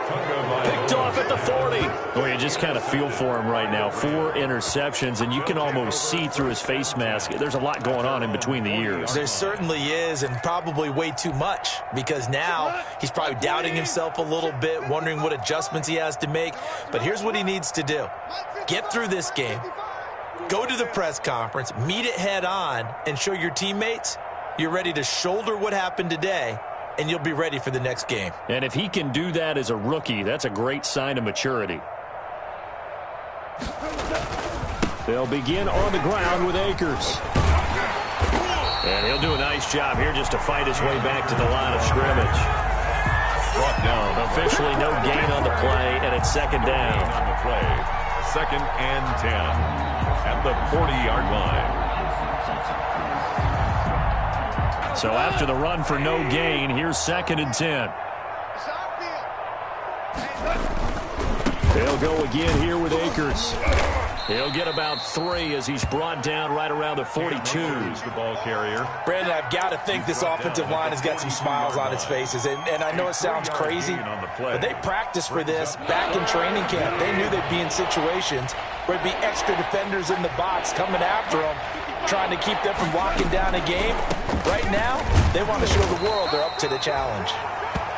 Picked off at the 40. Well, you just kind of feel for him right now. 4 interceptions, and you can almost see through his face mask. There's a lot going on in between the ears. There certainly is, and probably way too much, because now he's probably doubting himself a little bit, wondering what adjustments he has to make. But here's what he needs to do. Get through this game. Go to the press conference, meet it head on, and show your teammates you're ready to shoulder what happened today, and you'll be ready for the next game. And if he can do that as a rookie, that's a great sign of maturity. They'll begin on the ground with Akers. And he'll do a nice job here just to fight his way back to the line of scrimmage. Brought down. Officially no gain on the play, and it's 2nd down. On the play. 2nd and 10 at the 40-yard line. So after the run for no gain, here's 2nd and 10. They'll go again here with Akers. He'll get about 3 as he's brought down right around the 42. The ball carrier. Brandon, I've got to think this offensive line has got some smiles on its faces. And I know it sounds crazy, but they practiced for this back in training camp. They knew they'd be in situations where there'd be extra defenders in the box coming after them, trying to keep them from locking down a game. Right now, they want to show the world they're up to the challenge.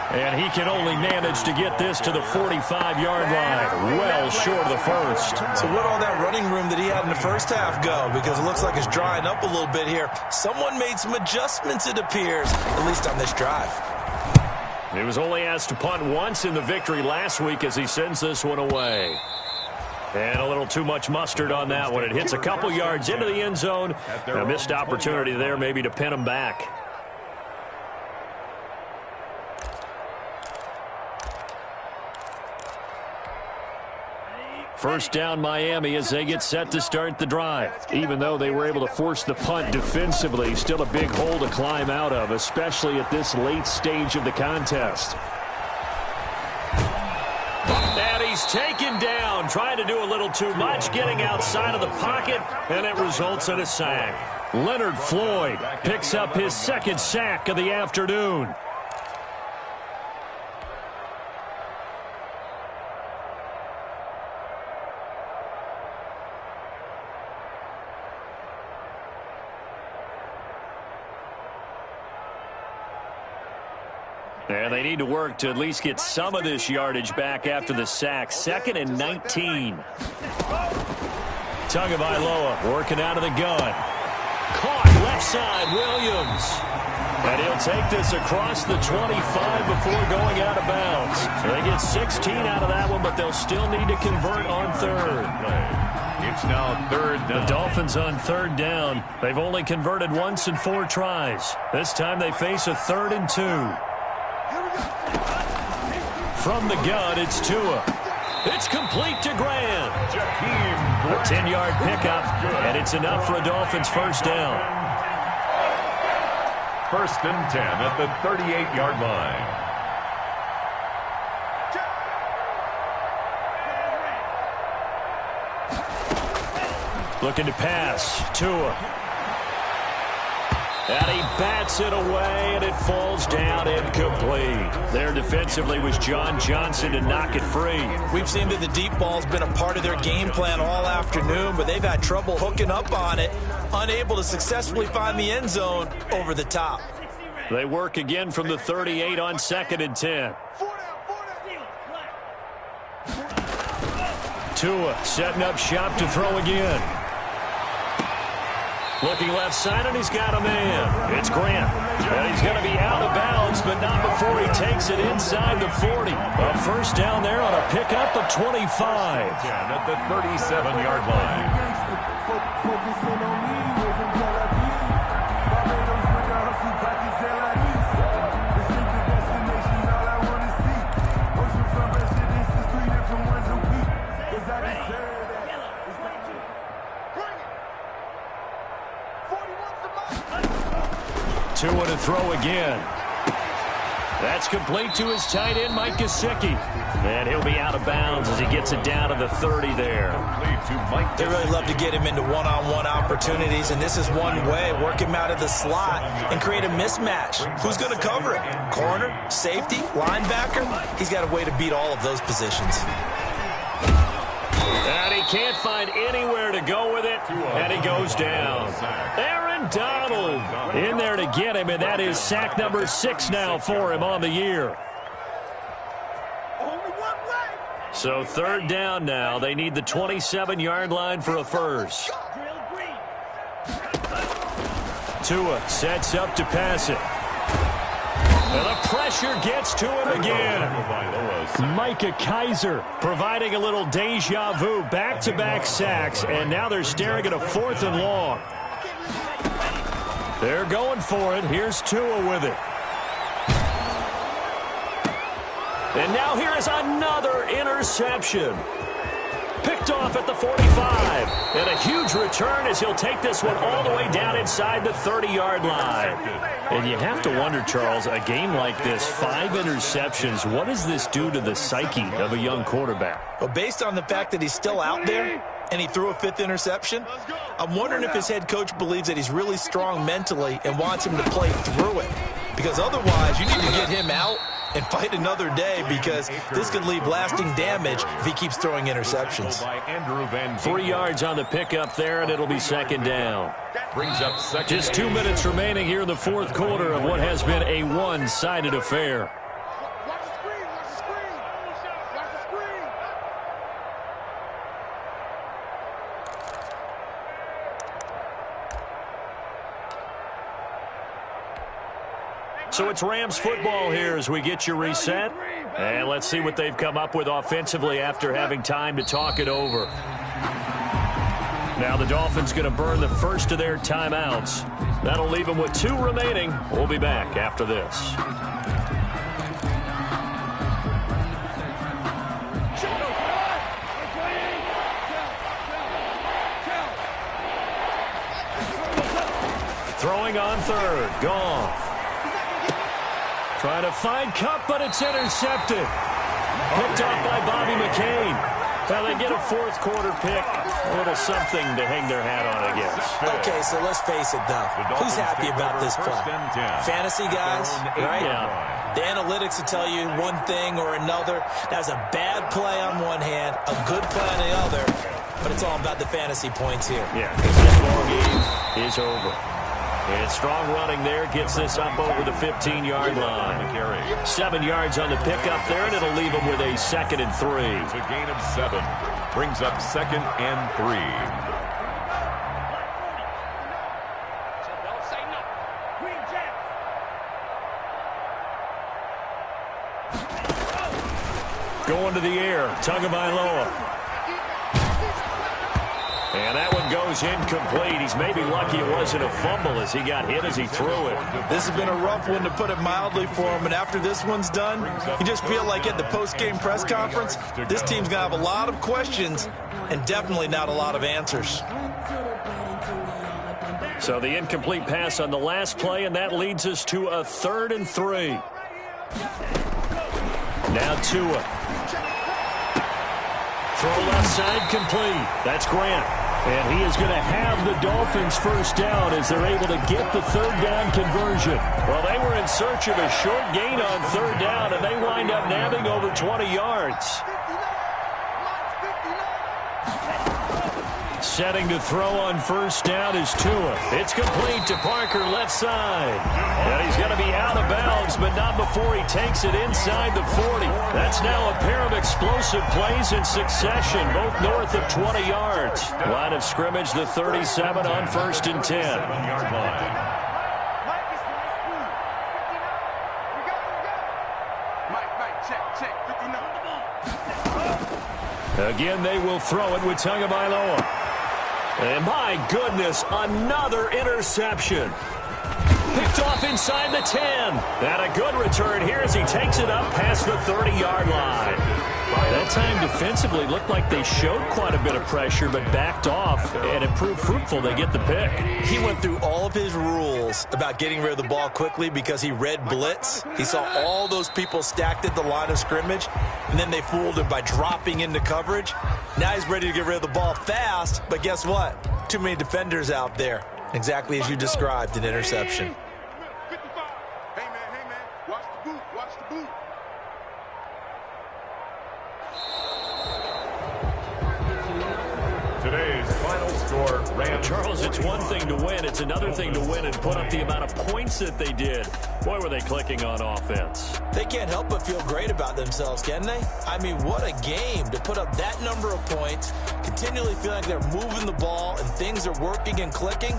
And he can only manage to get this to the 45-yard line, well short of the first. So where'd all that running room that he had in the first half go? Because it looks like it's drying up a little bit here. Someone made some adjustments, it appears, at least on this drive. He was only asked to punt once in the victory last week as he sends this one away. And a little too much mustard on that one. It hits a couple yards into the end zone. A missed opportunity there maybe to pin him back. First down Miami as they get set to start the drive. Even though they were able to force the punt defensively, still a big hole to climb out of, especially at this late stage of the contest. And he's taken down, trying to do a little too much, getting outside of the pocket, and it results in a sack. Leonard Floyd picks up his 2nd sack of the afternoon. And they need to work to at least get some of this yardage back after the sack. 2nd and 19. Tagovailoa working out of the gun. Caught left side, Williams. And he'll take this across the 25 before going out of bounds. So they get 16 out of that one, but they'll still need to convert on 3rd. It's now 3rd down. The Dolphins on 3rd down. They've only converted once in 4 tries. This time they face a 3rd and 2. From the gun, it's Tua. It's complete to Graham. A 10-yard pickup, and it's enough for a Dolphins first down. 1st and 10 at the 38-yard line. Looking to pass. Tua. And he bats it away, and it falls down incomplete. There defensively was John Johnson to knock it free. We've seen that the deep ball's been a part of their game plan all afternoon, but they've had trouble hooking up on it, unable to successfully find the end zone over the top. They work again from the 38 on 2nd and 10. Tua setting up shop to throw again. Looking left side, and he's got a man. It's Grant. And he's going to be out of bounds, but not before he takes it inside the 40. A first down there on a pickup of 25. At the 37-yard line. Tua to throw again. That's complete to his tight end, Mike Gesicki. And he'll be out of bounds as he gets it down to the 30 there. They really love to get him into one-on-one opportunities, and this is one way. Work him out of the slot and create a mismatch. Who's going to cover it? Corner, safety, linebacker? He's got a way to beat all of those positions. And he can't find anywhere to go with it, and he goes down. Aaron Donald in there to get him, and that is sack number 6 now for him on the year. So 3rd down now. They need the 27-yard line for a first. Tua sets up to pass it. And the pressure gets to him again. Micah Kiser providing a little deja vu. Back-to-back sacks, and now they're staring at a 4th and long. They're going for it. Here's Tua with it. And now here is another interception. Picked off at the 45. And a huge return as he'll take this one all the way down inside the 30-yard line. And you have to wonder, Charles, a game like this, 5 interceptions, what does this do to the psyche of a young quarterback? Well, based on the fact that he's still out there and he threw a 5th interception, I'm wondering if his head coach believes that he's really strong mentally and wants him to play through it. Because otherwise, you need to get him out and fight another day, because this could leave lasting damage if he keeps throwing interceptions. 3 yards on the pickup there, and it'll be 2nd down. Just 2 minutes remaining here in the 4th quarter of what has been a one-sided affair. Watch the screen, watch the screen. Watch the screen. So it's Rams football here as we get you reset. And let's see what they've come up with offensively after having time to talk it over. Now the Dolphins going to burn the first of their timeouts. That'll leave them with 2 remaining. We'll be back after this. Throwing on 3rd. Goff. Trying to find Kupp, but it's intercepted. Picked off by Bobby McCain. Well, they get a 4th quarter pick. A little something to hang their hat on, I guess. Okay, so let's face it, though. Who's happy about this play? Fantasy guys, right? Yeah. The analytics will tell you one thing or another. That's a bad play on one hand, a good play on the other, but it's all about the fantasy points here. Yeah, because this ball game is over. And strong running there gets this up over the 15-yard line. 7 yards on the pickup there, and it'll leave them with a 2nd and 3. It's a gain of 7. Brings up 2nd and 3. Going to the air, Tagovailoa. And that one goes incomplete. He's maybe lucky it wasn't a fumble as he got hit as he threw it. This has been a rough one, to put it mildly, for him. And after this one's done, you just feel like at the post-game press conference, this team's going to have a lot of questions and definitely not a lot of answers. So the incomplete pass on the last play, and that leads us to a 3rd and 3. Now Tua. Throw left side complete. That's Grant. And he is going to have the Dolphins first down as they're able to get the 3rd down conversion. Well, they were in search of a short gain on 3rd down, and they wind up nabbing over 20 yards. Setting to throw on 1st down is Tua. It's complete to Parker left side. And he's going to be out of bounds, but not before he takes it inside the 40. That's now a pair of explosive plays in succession, both north of 20 yards. Line of scrimmage, the 37 on 1st and 10. 7-yard line. Again, they will throw it with Tagovailoa. And my goodness, another interception. Picked off inside the 10. And a good return here as he takes it up past the 30-yard line. That time defensively looked like they showed quite a bit of pressure, but backed off, and it proved fruitful. They get the pick. He went through all of his rules about getting rid of the ball quickly because he read blitz. He saw all those people stacked at the line of scrimmage, and then they fooled him by dropping into coverage. Now he's ready to get rid of the ball fast, but guess what? Too many defenders out there. Exactly as you described, an interception. Hey, man, watch the boot, watch the boot. Today's final score, Rams. Charles, it's one thing to win. It's another thing to win and put up the amount of points that they did. Boy, were they clicking on offense. They can't help but feel great about themselves, can they? I mean, what a game to put up that number of points, continually feel like they're moving the ball and things are working and clicking.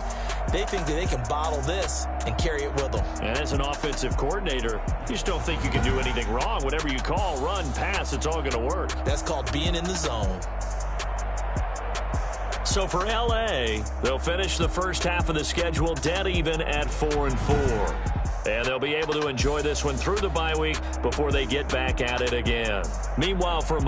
They think that they can bottle this and carry it with them. And as an offensive coordinator, you just don't think you can do anything wrong. Whatever you call, run, pass, it's all going to work. That's called being in the zone. So for L.A., they'll finish the first half of the schedule dead even at 4-4. And they'll be able to enjoy this one through the bye week before they get back at it again. Meanwhile, for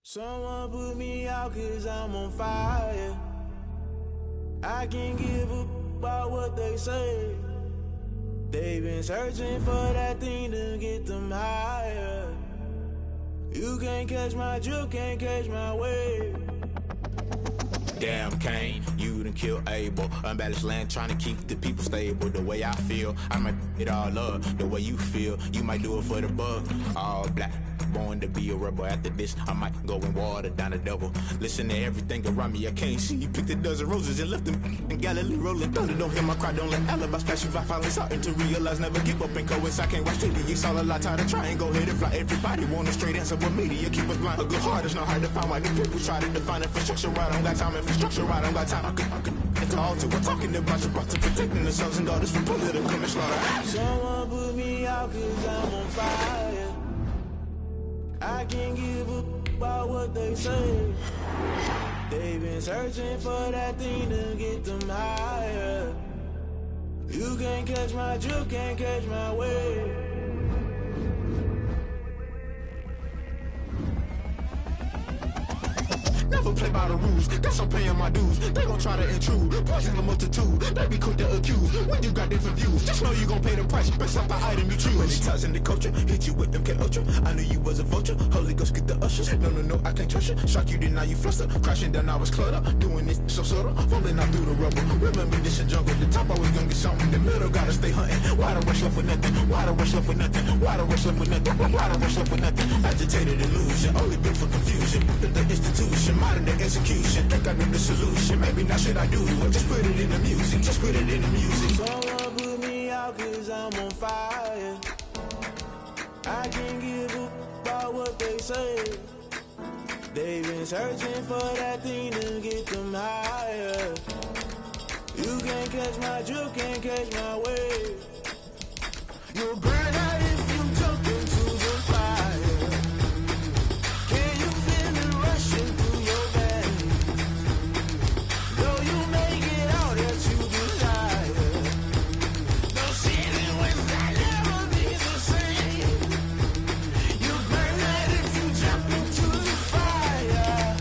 someone put me out 'cause I'm on fire. I can't give a about what they say. They've been searching for that thing to get them higher. You can't catch my drift, can't catch my wave. Damn, Kane, you done killed Abel. Unbalanced land, trying to keep the people stable. The way I feel, I might it all up. The way you feel, you might do it for the bug. All black, born to be a rebel. After this, I might go and water down the devil. Listen to everything around me, I can't see. Picked a dozen roses and left them in Galilee rolling thunder. Don't hear my cry, don't let alibis pass you. I finally starting to realize, never give up and coast. I can't watch TV, it's all a lot, time to try and go ahead and fly. Everybody want a straight answer, but media keep us blind. A good heart is not hard to find. Why the people try to define infrastructure right? I don't got time, infrastructure right, I don't got time. I could talk to. I'm talking about your brother, protecting the sons and daughters from political and slaughter. Someone put me out 'cause I'm on fire. I can't give a about what they say. They've been searching for that thing to get them higher. You can't catch my drift, can't catch my wave. Never play by the rules, guess I'm paying my dues. They gon' try to intrude, poison the multitude. They be quick to accuse, when you got different views. Just know you gon' pay the price, based off the item you choose. Many times in the culture, hit you with MK Ultra. I knew you was a vulture, Holy Ghost get the ushers. No, I can't trust you. Shock you, then now you fluster. Crashing down, I was cluttered. Doing this so subtle, falling out through the rubble. Remember this in jungle, the top always gonna get something. The middle gotta stay hunting. Why the rush left with nothing? Why the rush left with nothing? Why the rush left with nothing? Why the rush left with nothing? Agitated illusion, only built for confusion. The institution, modern day execution. Think I know the solution. Maybe not should I do it? Just put it in the music. Just put it in the music. Someone put me out 'cause I'm on fire. I can't give a about what they say. They've been searching for that thing to get them higher. You can't catch my drift, can't catch my wave. You'll burn out if you jump into the fire. Can you feel it rushing through your veins? Though you make it out that you desire. No ceiling without never be the same. You burn out if you jump into the fire.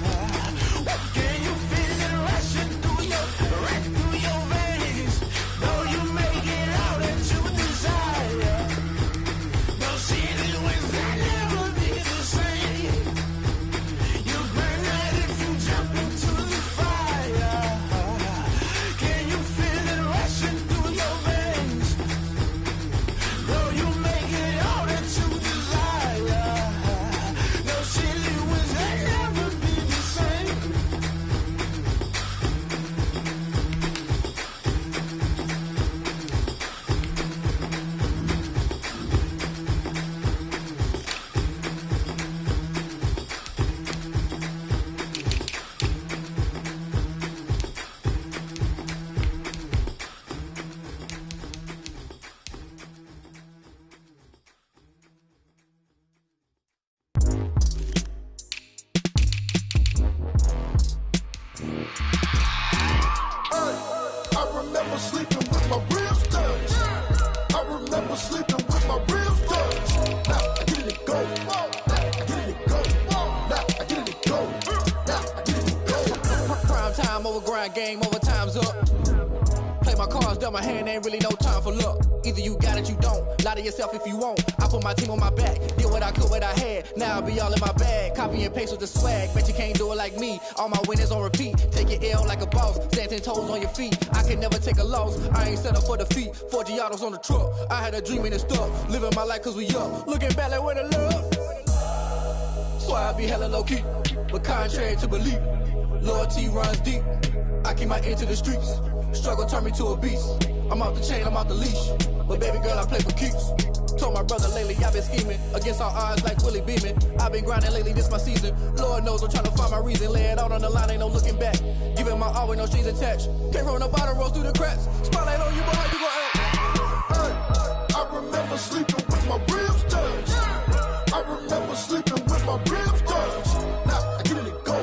Can you feel it rushing through your veins? Though you make it out that you desire. Time over grind, game over, time's up. Play my cards, dealt my hand, ain't really no time for luck. Either you got it, you don't. Lie to yourself if you won't. I put my team on my back, did what I could, what I had. Now I'll be all in my bag, copy and paste with the swag. Bet you can't do it like me. All my winners on repeat. Take your L like a boss, stand 10 toes on your feet. I can never take a loss. I ain't set up for defeat. 4 Giottos on the truck. I had a dream and it stuck. Living my life cause we up. Looking back like where the love. So I be hella low key, but contrary to belief, loyalty runs deep. I keep my ear to the streets. Struggle turned me to a beast. I'm off the chain, I'm off the leash. But baby girl, I play for keeps. Told my brother lately, I've been scheming. Against all odds like Willie Beeman. I've been grinding lately, this my season. Lord knows I'm trying to find my reason. Lay it out on the line, ain't no looking back. Giving my all with no strings attached. Came from the bottom, rose through the cracks. Spotlight on you, boy, how you gon' act? Hey, I remember sleeping with my ribs touched. I remember sleeping with my ribs touched. Now I get it and go.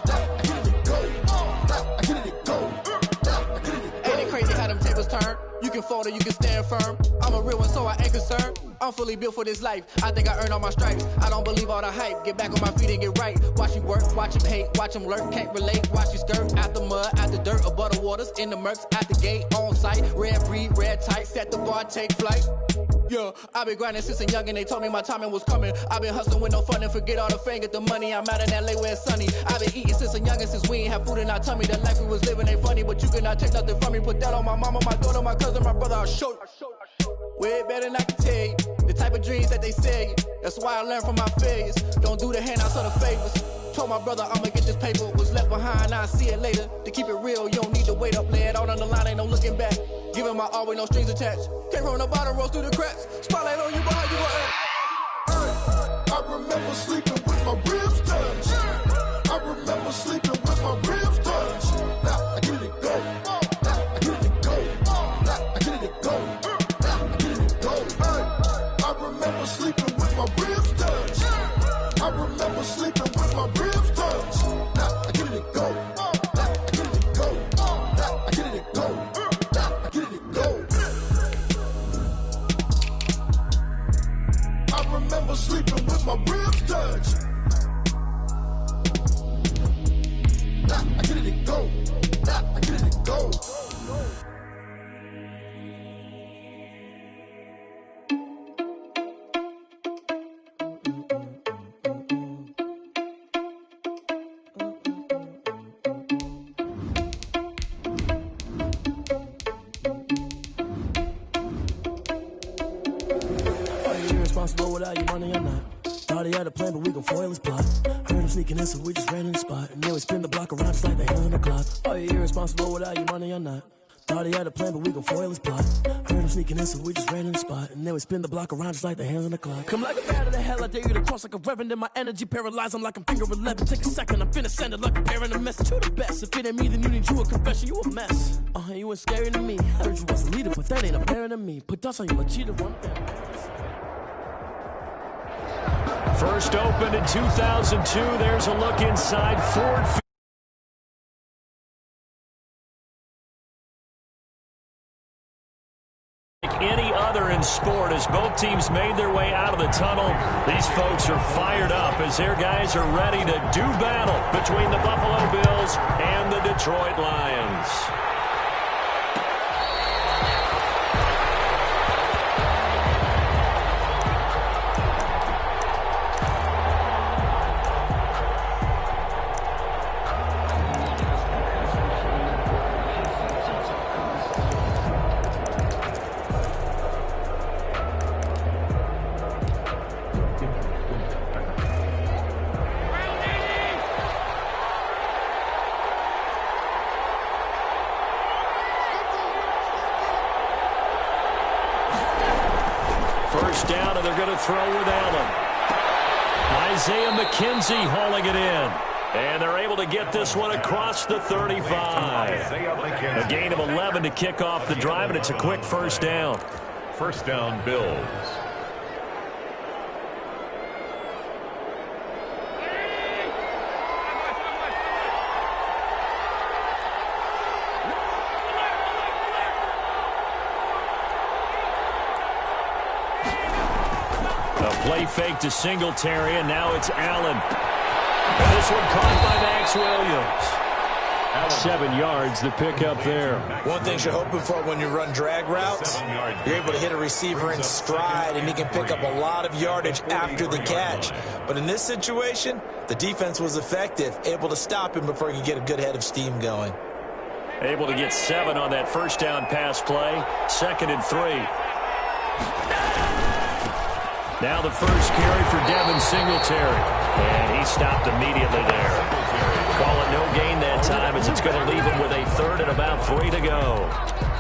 Now I get it and go. Now I get it and go. Crazy how them tables turn. You can fold or you can stand firm. I'm a real one, so I ain't concerned. I'm fully built for this life. I think I earned all my stripes. I don't believe all the hype. Get back on my feet and get right. Watch you work, watch him hate, watch him lurk. Can't relate, watch you skirt. Out the mud, out the dirt, above the waters, in the murks, at the gate, on site. Red breed, red tight, set the bar, take flight. Yeah, I've been grinding since a young and they told me my timing was coming. I've been hustling with no fun and forget all the fame, get the money. I'm out in LA where it's sunny. I've been eating since a young and since we ain't have food in our tummy. The life we was living ain't funny, but you cannot take nothing from me. Put that on my mama, my daughter, my cousin, my brother, I'll show you. Way better than I can tell you. The type of dreams that they sell you. That's why I learned from my failures. Don't do the handouts or the favors. Told my brother I'ma get this paper. Was left behind, I'll see it later. To keep it real, you don't need to wait up. Lay it out on the line, ain't no looking back. Giving my all with no strings attached. Came from the bottom, rose through the cracks. Spotlight on you, boy, how you gon' act? Hey, I remember sleeping with my ribs touched. I remember sleeping with my ribs touched. Now I get it and go. Now I get it and go. Now I get it and go. Now I get it and go. Hey, I remember sleeping with my ribs touched. I remember sleeping with my ribs touched. Now I get it and go. Now I get it and go. Now I get it and go. Now I get it and go. I remember sleeping with my ribs touched. Now I get it and go. Now I get it and go. Responsible without your money or not. Thought he had a plan, but we gon' foil his plot. Heard him sneaking in, so we just ran in the spot. And then we spin the block around just like the hell in the clock. Are you irresponsible without your money or not? Thought he had a plan, but we gon' foil his plot. Heard him sneaking in, so we just ran in the spot. And then we spin the block around just like the hands on the clock. Come like a bat of the hell, I dare you to cross like a reverend. And my energy paralyzed, I'm like I'm finger 11. Take a second, I'm finna send it like a parent a message. You the best, if it ain't me, then you need you a confession. You a mess, you ain't scary to me. Heard you was a leader, but that ain't apparent to me. Put dust on you, a cheater, one First opened in 2002. There's a look inside Ford Field. Like any other in sport, as both teams made their way out of the tunnel, these folks are fired up as their guys are ready to do battle between the Buffalo Bills and the Detroit Lions. First down, and they're going to throw with Allen. Isaiah McKenzie hauling it in. And they're able to get this one across the 35. A gain of 11 to kick off the drive, and it's a quick first down. First down, Bills. Play fake to Singletary, and now it's Allen. And this one caught by Max Williams. 7 yards the pick up there. One thing you're hoping for when you run drag routes, you're able to hit a receiver in stride, and he can pick up a lot of yardage after the catch. But in this situation, the defense was effective, able to stop him before he could get a good head of steam going. Able to get 7 on that first down pass play. 2nd and 3. Now the first carry for Devin Singletary. And he stopped immediately there. Call it no gain that time as it's going to leave him with a 3rd and about 3 to go.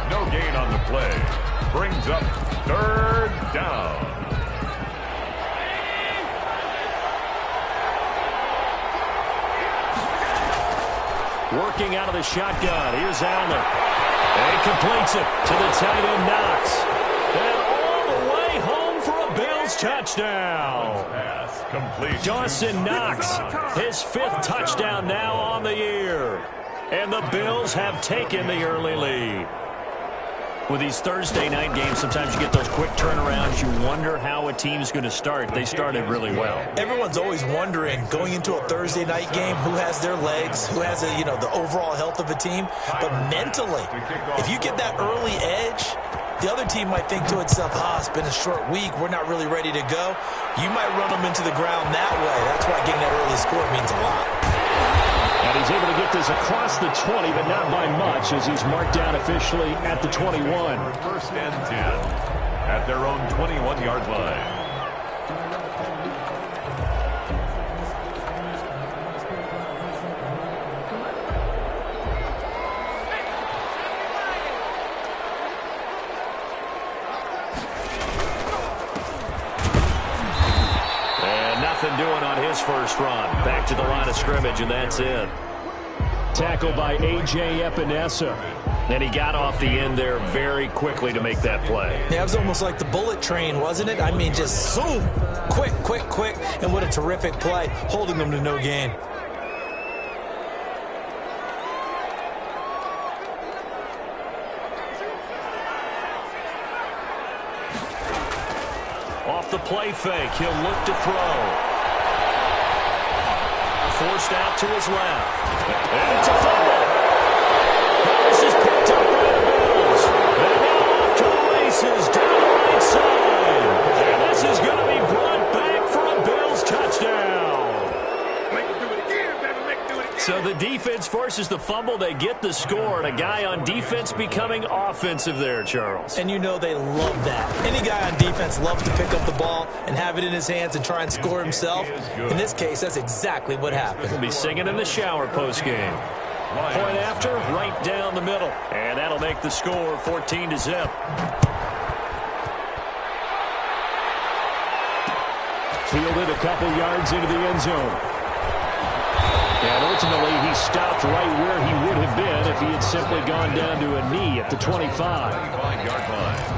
No gain on the play. Brings up 3rd down. Working out of the shotgun. Here's Allen. And he completes it to the tight end Knox. And all the way home for a Bills touchdown. Dawson Knox, his 5th touchdown now on the year. And the Bills have taken the early lead. With these Thursday night games, sometimes you get those quick turnarounds. You wonder how a team's going to start. They started really well. Everyone's always wondering, going into a Thursday night game, who has their legs, who has the overall health of a team. But mentally, if you get that early edge, the other team might think to itself, it's been a short week, we're not really ready to go. You might run them into the ground that way. That's why getting that early score means a lot. And he's able to get this across the 20, but not by much, as he's marked down officially at the 21. 1st and 10 at their own 21-yard line. Doing on his first run. Back to the line of scrimmage, and that's it. Tackled by A.J. Epinesa. And he got off the end there very quickly to make that play. Yeah, it was almost like the bullet train, wasn't it? I mean, just zoom. Quick, quick, quick. And what a terrific play, holding them to no gain. Off the play fake, he'll look to throw. Forced out to his left. And it's a fumble. This is picked up by the Bills. And now off to the races down the right side. And this is going to be brought back for a Bills touchdown. Make it do it again, baby. Make it do it again. So the defense forces the fumble. They get the score. And a guy on defense becoming offensive there, Charles. And you know they love that. Any guy on defense loves to pick up the ball and have it in his hands and try and score himself. In this case, that's exactly what happened. He'll be singing in the shower postgame. Point after, right down the middle. And that'll make the score 14-0. Fielded a couple yards into the end zone. And ultimately, he stopped right where he would have been if he had simply gone down to a knee at the 25. 25-yard line.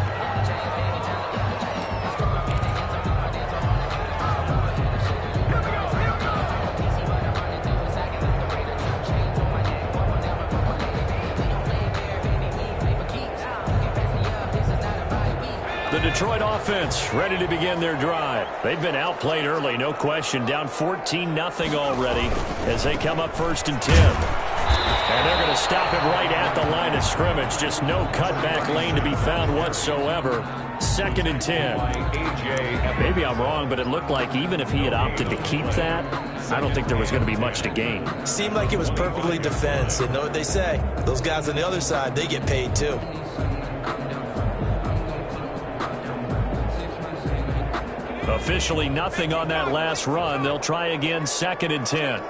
The Detroit offense ready to begin their drive. They've been outplayed early, no question. Down 14-0 already as they come up 1st and 10. And they're going to stop it right at the line of scrimmage. Just no cutback lane to be found whatsoever. 2nd and 10. Maybe I'm wrong, but it looked like even if he had opted to keep that, I don't think there was going to be much to gain. Seemed like it was perfectly defense. And know what they say? Those guys on the other side, they get paid too. Officially nothing on that last run. They'll try again 2nd and 10.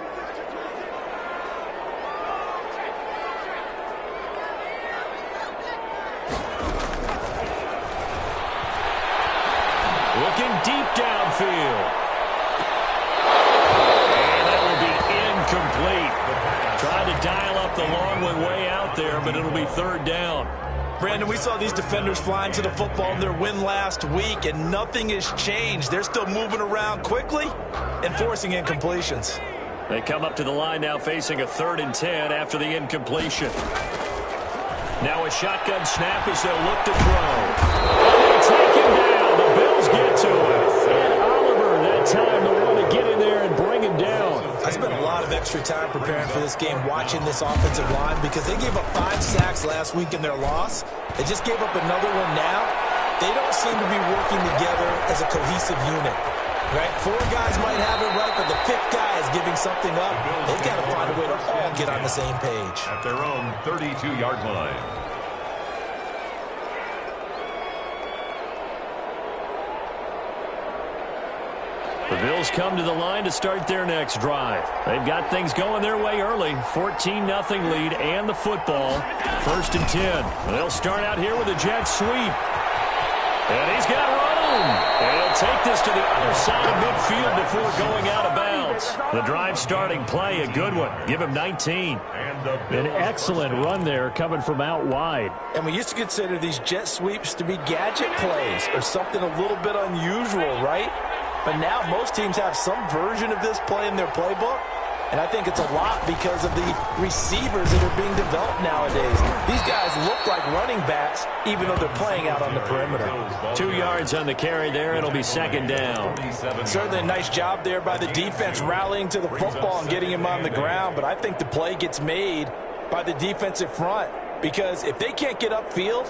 Looking deep downfield. And that will be incomplete. Tried to dial up the long one way out there, but it'll be 3rd down. Brandon, we saw these defenders flying to the football in their win last week, and nothing has changed. They're still moving around quickly and forcing incompletions. They come up to the line now facing a 3rd and 10 after the incompletion. Now a shotgun snap as they'll look to throw. They take him down. The Bills get to him. And Oliver that time the one to get in there and bring him down. I spent a lot lot of extra time preparing for this game, watching this offensive line, because they gave up 5 sacks last week in their loss. They just gave up another one now. They don't seem to be working together as a cohesive unit. Right? 4 guys might have it right, but the 5th guy is giving something up. They've got to find a way to all get on the same page. At their own 32-yard line. The Bills come to the line to start their next drive. They've got things going their way early. 14-0 lead and the football. 1st and 10. They'll start out here with a jet sweep. And he's got room. And he'll take this to the other side of midfield before going out of bounds. The drive starting play, a good one. Give him 19. An excellent run there coming from out wide. And we used to consider these jet sweeps to be gadget plays or something a little bit unusual, right? But now most teams have some version of this play in their playbook. And I think it's a lot because of the receivers that are being developed nowadays. These guys look like running backs, even though they're playing out on the perimeter. 2 yards on the carry there. It'll be 2nd down. Certainly a nice job there by the defense rallying to the football and getting him on the ground. But I think the play gets made by the defensive front, because if they can't get upfield,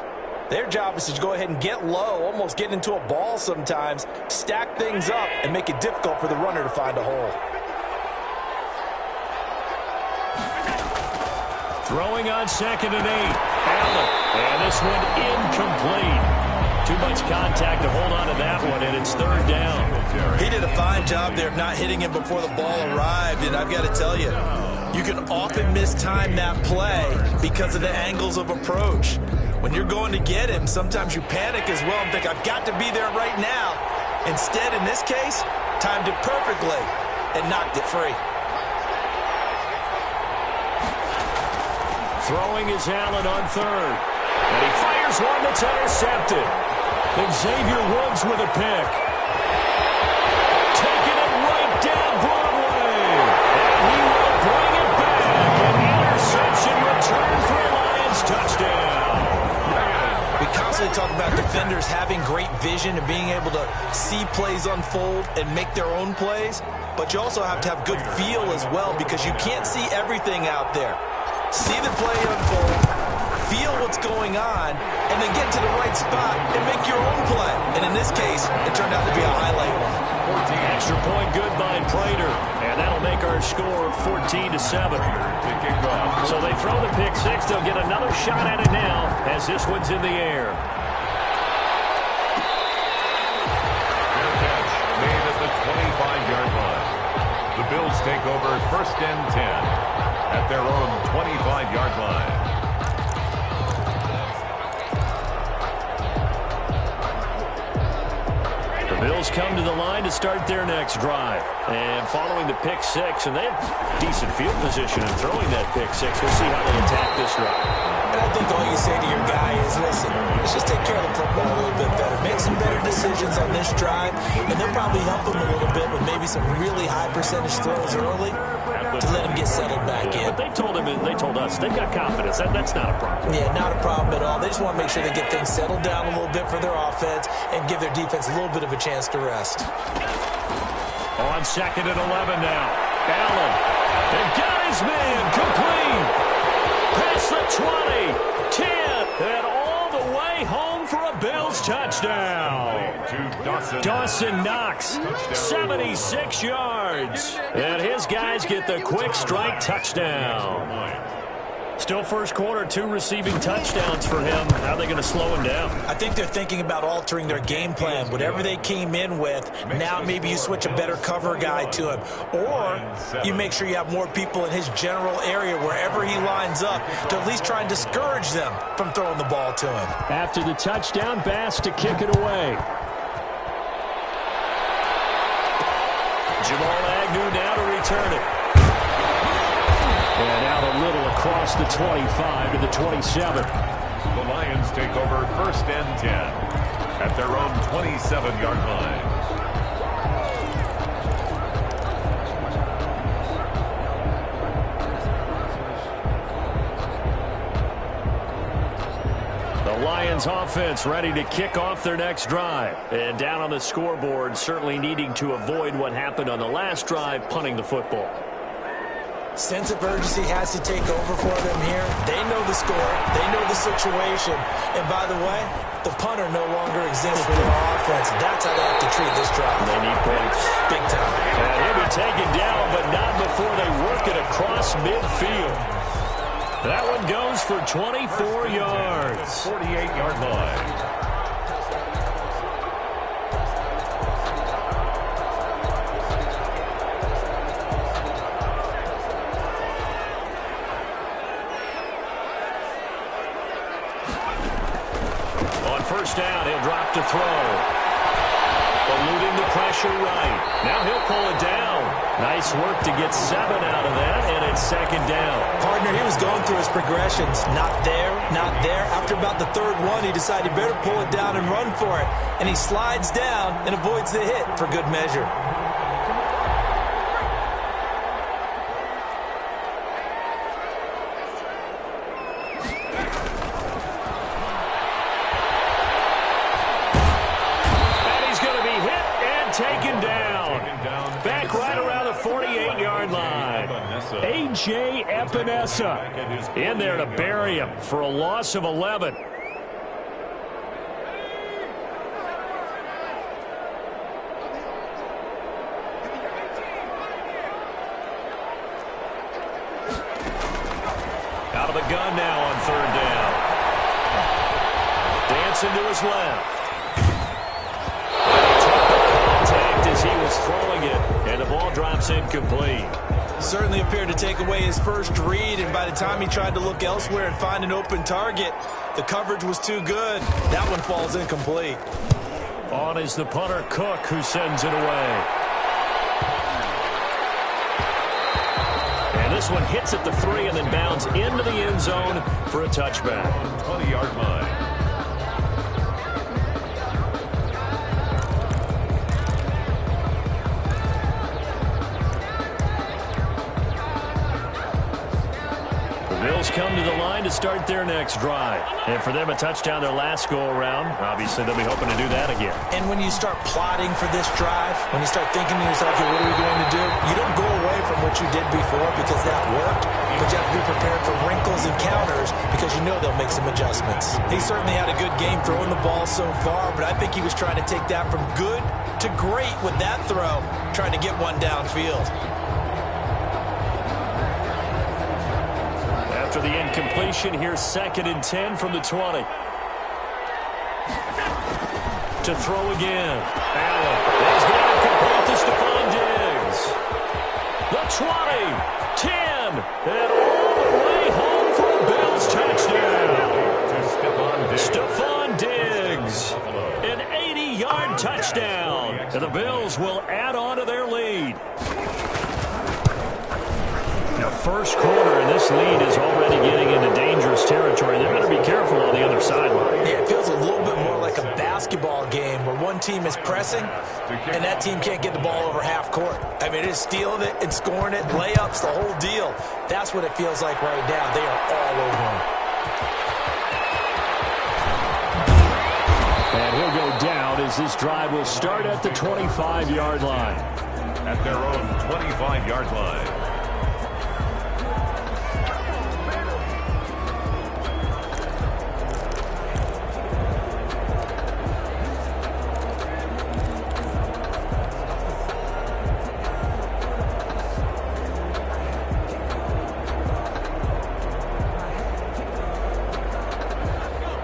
their job is to go ahead and get low, almost get into a ball sometimes, stack things up, and make it difficult for the runner to find a hole. Throwing on 2nd and 8. Allen. And this one incomplete. Too much contact to hold on to that one, and it's 3rd down. He did a fine job there of not hitting him before the ball arrived, and I've got to tell you, you can often mistime that play because of the angles of approach. When you're going to get him, sometimes you panic as well and think, I've got to be there right now. Instead, in this case, timed it perfectly and knocked it free. Throwing is Allen on 3rd. And he fires one that's intercepted. Xavier Woods with a pick. Taking it right down Broadway. And he will bring it back. An interception return for a Lions touchdown. We constantly talk about defenders having great vision and being able to see plays unfold and make their own plays. But you also have to have good feel as well, because you can't see everything out there. See the play unfold, feel what's going on, and then get to the right spot and make your own play. And in this case, it turned out to be a highlight one. Extra point good by Prater. And that'll make our score 14-7. So they throw the pick 6. They'll get another shot at it now as this one's in the air. Fair catch made at the 25-yard line. The Bills take over 1st and 10. At their own 25-yard line. The Bills come to the line to start their next drive. And following the pick 6, and they have decent field position in throwing that pick 6. We'll see how they attack this drive. And I think all you say to your guy is, listen, let's just take care of the football a little bit better. Make some better decisions on this drive, and they'll probably help him a little bit with maybe some really high percentage throws early to let him get settled back in. But they told us they've got confidence. That's not a problem. Yeah, not a problem at all. They just want to make sure they get things settled down a little bit for their offense and give their defense a little bit of a chance to rest. On 2nd and 11 now. Allen. They got his man complete. Past the 20, 10, and all the way home for a Bills touchdown. Dawson Knox, 76 yards. And his guys get the quick strike touchdown. Still first quarter, 2 receiving touchdowns for him. How are they going to slow him down? I think they're thinking about altering their game plan. Whatever they came in with, now maybe you switch a better cover guy to him. Or you make sure you have more people in his general area wherever he lines up to at least try and discourage them from throwing the ball to him. After the touchdown, Bass to kick it away. Jamal Agnew now to return it. And out a little across the 25 to the 27. The Lions take over 1st and 10 at their own 27-yard line. The Lions offense ready to kick off their next drive. And down on the scoreboard, certainly needing to avoid what happened on the last drive, punting the football. Sense of urgency has to take over for them here. They know the score. They know the situation. And by the way, the punter no longer exists for their offense. That's how they have to treat this drive. They need points. Big time. And he'll be taken down, but not before they work it across midfield. That one goes for 24 yards. 48-yard line. First down, he'll drop to throw. Eluding the pressure right. Now he'll pull it down. Nice work to get 7 out of that, and it's second down. Partner, he was going through his progressions. Not there, not there. After about the third one, he decided he better pull it down and run for it. And he slides down and avoids the hit for good measure. Taken down. Back right around the 48-yard line. A.J. Epinesa in there to bury him for a loss of 11. Out of the gun now on third down. Dancing to his left. As he was throwing it, and the ball drops incomplete. Certainly appeared to take away his first read, and by the time he tried to look elsewhere and find an open target, the coverage was too good. That one falls incomplete. On is the punter, Cook, who sends it away. And this one hits at the 3 and then bounds into the end zone for a touchback. 20-yard line. Bills come to the line to start their next drive. And for them, a touchdown their last go-around. Obviously, they'll be hoping to do that again. And when you start plotting for this drive, when you start thinking to yourself, okay, what are we going to do? You don't go away from what you did before because that worked, but you have to be prepared for wrinkles and counters because you know they'll make some adjustments. He certainly had a good game throwing the ball so far, but I think he was trying to take that from good to great with that throw, trying to get one downfield. After the incompletion, here's 2nd and 10 from the 20. To throw again. Allen is going to complete to Stephon Diggs. The 20, 10, and all the way home for a Bills touchdown. Stephon Diggs, an 80-yard touchdown. And the Bills will add on to their lead. Now, first quarter, and this lead is already getting into dangerous territory. They better be careful on the other sideline. Yeah, it feels a little bit more like a basketball game where one team is pressing and that team can't get the ball over half court. I mean, it is stealing it and scoring it, layups, the whole deal. That's what it feels like right now. They are all over him. And he'll go down as this drive will start at the 25-yard line. At their own 25-yard line.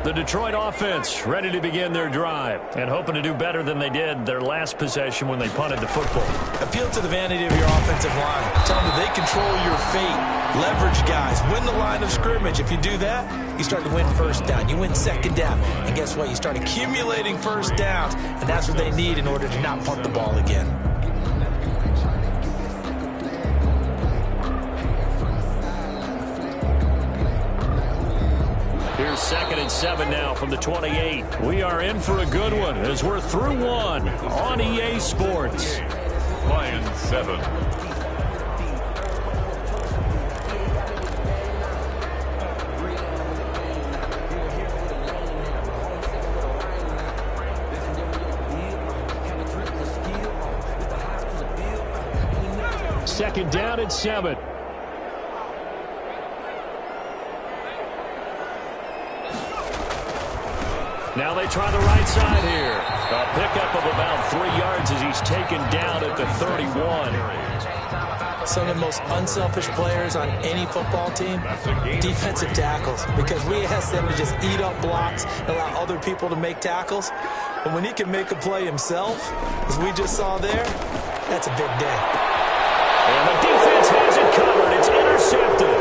The Detroit offense ready to begin their drive and hoping to do better than they did their last possession when they punted the football. Appeal to the vanity of your offensive line. Tell them they control your fate. Leverage guys. Win the line of scrimmage. If you do that, you start to win first down. You win second down. And guess what? You start accumulating first downs. And that's what they need in order to not punt the ball again. Here's 2nd and 7 now from the 28. We are in for a good one as we're through one on EA Sports. Lions 7. Second down and 7. Now they try the right side here. A pickup of about 3 yards as he's taken down at the 31. Some of the most unselfish players on any football team, defensive tackles, because we ask them to just eat up blocks and allow other people to make tackles. And when he can make a play himself, as we just saw there, that's a big day. And the defense has it covered. It's intercepted.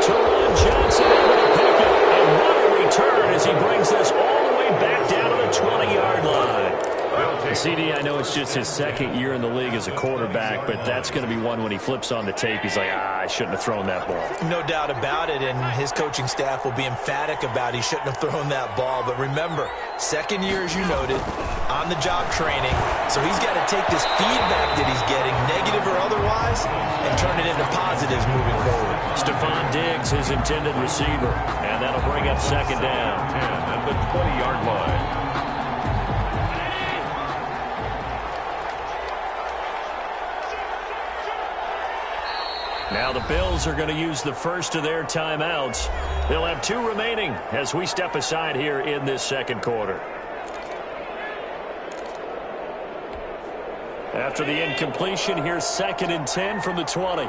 Teron Johnson able to pick it. And what a return as he brings this all the way back down to the 20-yard line. CD, I know it's just his second year in the league as a quarterback, but that's going to be one when he flips on the tape, he's like, I shouldn't have thrown that ball. No doubt about it, and his coaching staff will be emphatic about he shouldn't have thrown that ball. But remember, second year, as you noted, on-the-job training, so he's got to take this feedback that he's getting, negative or otherwise, and turn it into positives moving forward. Stephon Diggs, his intended receiver, and that'll bring up second down. 10 at the 20-yard line. Now the Bills are going to use the first of their timeouts. They'll have 2 remaining as we step aside here in this second quarter. After the incompletion, here's 2nd and 10 from the 20.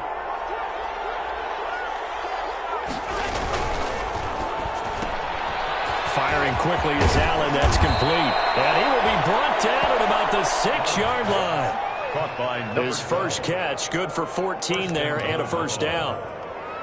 Firing quickly is Allen. That's complete. And he will be brought down at about the 6-yard line. His first catch, good for 14 there and a first down.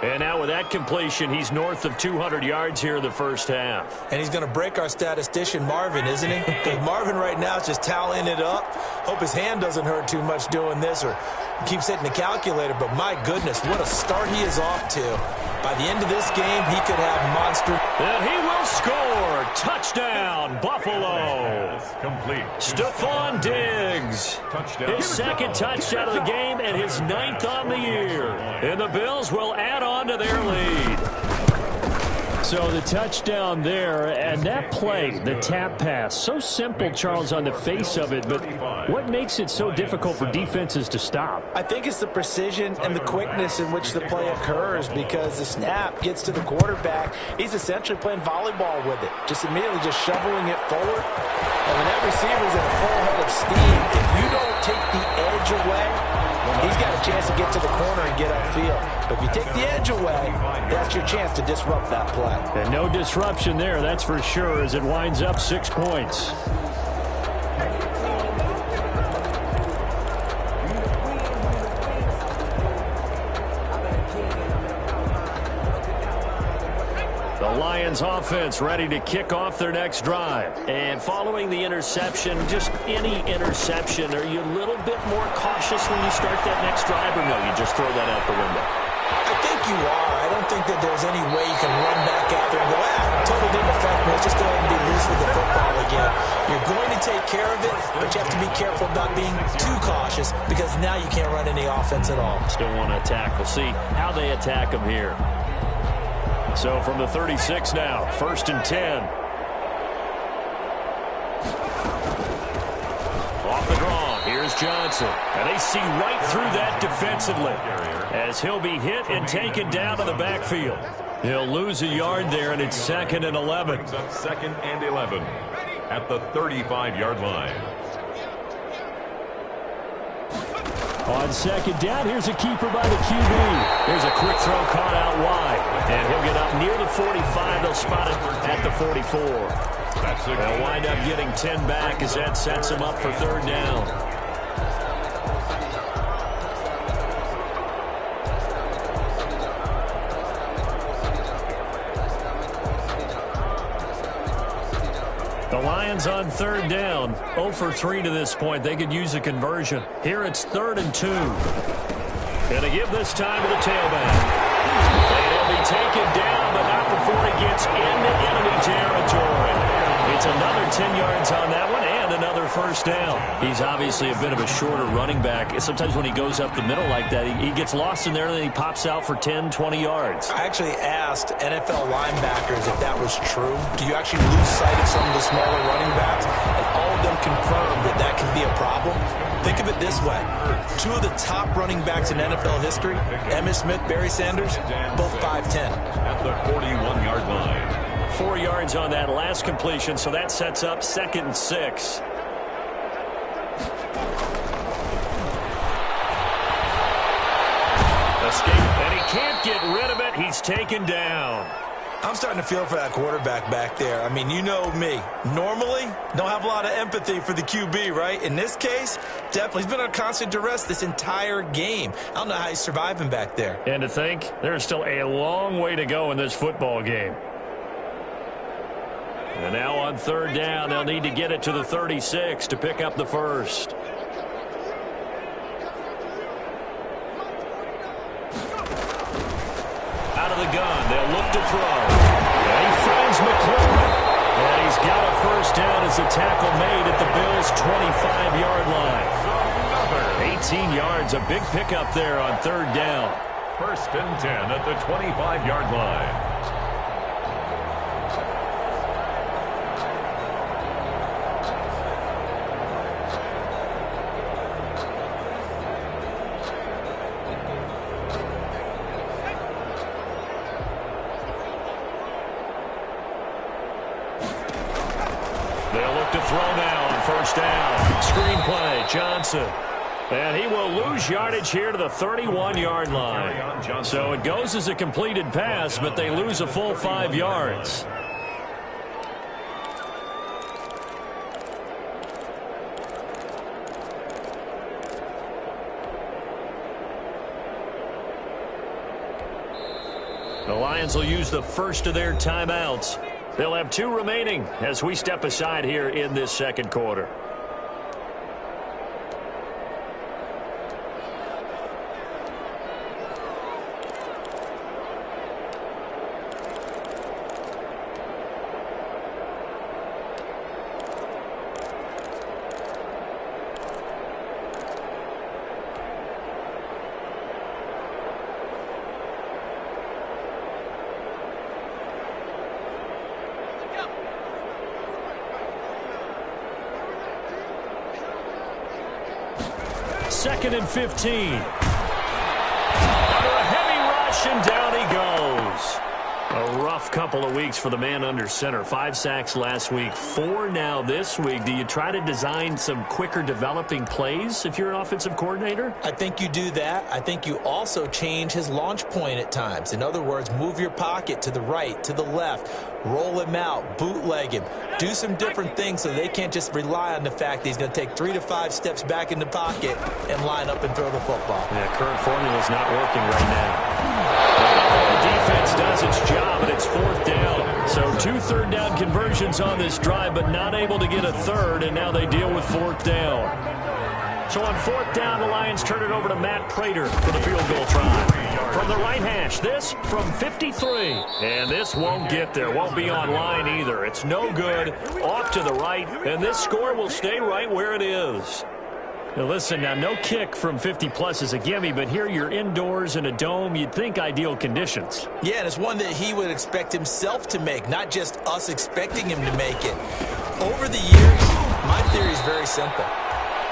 And now with that completion, he's north of 200 yards here in the first half. And he's going to break our statistician, Marvin, isn't he? Because Marvin right now is just tallying it up. Hope his hand doesn't hurt too much doing this or keeps hitting the calculator. But my goodness, what a start he is off to. By the end of this game, he could have monster. And he will score. Touchdown, Buffalo. Complete. Stephon Diggs. Touchdown. His second touchdown of the game and his 9th on the year. And the Bills will add on to their lead. So the touchdown there, and that play, the tap pass, so simple, Charles, on the face of it, but what makes it so difficult for defenses to stop? I think it's the precision and the quickness in which the play occurs, because the snap gets to the quarterback. He's essentially playing volleyball with it, just immediately just shoveling it forward. And when that receiver's in a full head of steam, if you don't take the edge away, he's got a chance to get to the corner and get upfield. But if you take the edge away, that's your chance to disrupt that play. And no disruption there, that's for sure, as it winds up 6 points. The Lions offense ready to kick off their next drive. And following the interception, just any interception, are you a little bit more cautious when you start that next drive, or no, you just throw that out the window? I think you are. I don't think that there's any way you can run back out there and go, totally didn't affect me. Let's just go ahead and be loose with the football again. You're going to take care of it, but you have to be careful about being too cautious, because now you can't run any offense at all. Still want to attack. We'll see how they attack them here. So from the 36 now, 1st and 10. Off the draw, here's Johnson. And they see right through that defensively as he'll be hit and taken down to the backfield. He'll lose a yard there, and it's 2nd and 11. 2nd and 11 at the 35-yard line. On 2nd down, here's a keeper by the QB. Here's a quick throw caught out wide. And he'll get up near the 45. They'll spot it at the 44. They'll wind up getting 10 back as that sets him up for 3rd down. The Lions on 3rd down, 0 for 3 to this point. They could use a conversion. Here it's 3rd and 2. And to give this time to the tailback. And he'll be taken down, but not before he gets into enemy territory. It's another 10 yards on that one and another 1st down. He's obviously a bit of a shorter running back. Sometimes when he goes up the middle like that, he gets lost in there and then he pops out for 10, 20 yards. I actually asked NFL linebackers if that was true. Do you actually lose sight of some of the smaller running backs? And all of them confirmed that that can be a problem. Think of it this way. 2 of the top running backs in NFL history, Emmitt Smith, Barry Sanders, both 5'10". At the 41-yard line. up 4 yards on that last completion, so that sets up 2nd and 6. Escape, and he can't get rid of it. He's taken down. I'm starting to feel for that quarterback back there. I mean, you know me. Normally, don't have a lot of empathy for the QB, right? In this case, definitely. He's been under constant duress this entire game. I don't know how he's surviving back there. And to think, there's still a long way to go in this football game. And now on 3rd down, they'll need to get it to the 36 to pick up the first. Out of the gun, they'll look to throw. And he finds McClellan. And he's got a first down as a tackle made at the Bills' 25-yard line. 18 yards, a big pickup there on 3rd down. 1st and 10 at the 25-yard line. Johnson. And he will lose yardage here to the 31-yard line. So it goes as a completed pass, but they lose a full 5 yards. The Lions will use the first of their timeouts. They'll have 2 remaining as we step aside here in this 2nd quarter. Second and 15. Under a heavy rush, and down he goes. A rough couple of weeks for the man under center. 5 sacks last week, 4 now this week. Do you try to design some quicker developing plays if you're an offensive coordinator? I think you do that. I think you also change his launch point at times. In other words, move your pocket to the right, to the left, roll him out, bootleg him. Do some different things so they can't just rely on the fact that he's going to take 3 to 5 steps back in the pocket and line up and throw the football. Yeah, current formula's not working right now. The defense does its job, and it's 4th down. So 2 third down conversions on this drive, but not able to get a third, and now they deal with 4th down. So on 4th down, the Lions turn it over to Matt Prater for the field goal try. From the right hash, this from 53. And this won't get there, won't be on line either. It's no good, off to the right, and this score will stay right where it is. Now listen, now no kick from 50-plus is a gimme, but here you're indoors in a dome. You'd think ideal conditions. Yeah, and it's one that he would expect himself to make, not just us expecting him to make it. Over the years, my theory is very simple.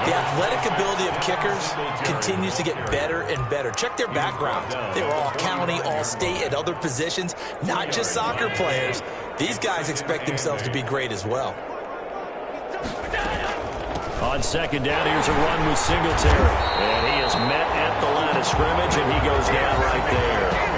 The athletic ability of kickers continues to get better and better. Check their background. They were all county, all state, at other positions, not just soccer players. These guys expect themselves to be great as well. On 2nd down, here's a run with Singletary. And he is met at the line of scrimmage, and he goes down right there.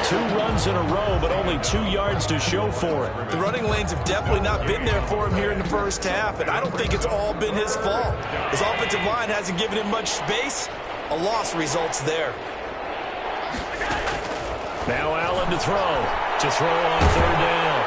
2 runs in a row, but only 2 yards to show for it. The running lanes have definitely not been there for him here in the first half, and I don't think it's all been his fault. His offensive line hasn't given him much space. A loss results there. Now Allen to throw on 3rd down.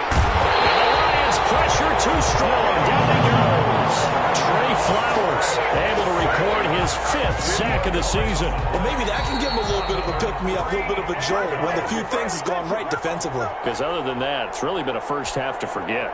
And the Lions pressure too strong. Down he goes. Trey Flowers able to record his 5th sack of the season. Well, maybe that can give him a little bit of a pick-me-up, a little bit of a jolt when a few things has gone right defensively. Because other than that, it's really been a first half to forget.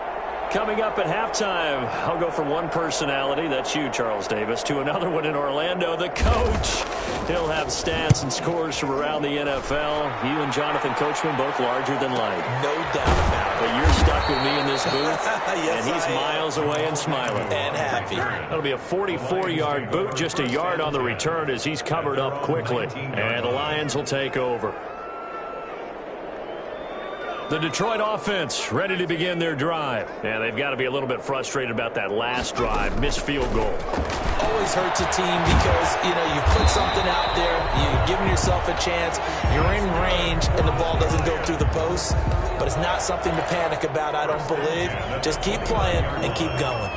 Coming up at halftime, I'll go from one personality, that's you, Charles Davis, to another one in Orlando, the coach. He'll have stats and scores from around the NFL. You and Jonathan Coachman both larger than life. No doubt about it. But you're stuck with me in this booth, yes, and he's miles away and smiling. And happy. That'll be a 44-yard boot, just a yard on the return as he's covered up quickly. And the Lions will take over. The Detroit offense ready to begin their drive. And they've got to be a little bit frustrated about that last drive, missed field goal. Always hurts a team because, you've put something out there, you've given yourself a chance, you're in range, and the ball doesn't go through the post. But it's not something to panic about, I don't believe. Just keep playing and keep going.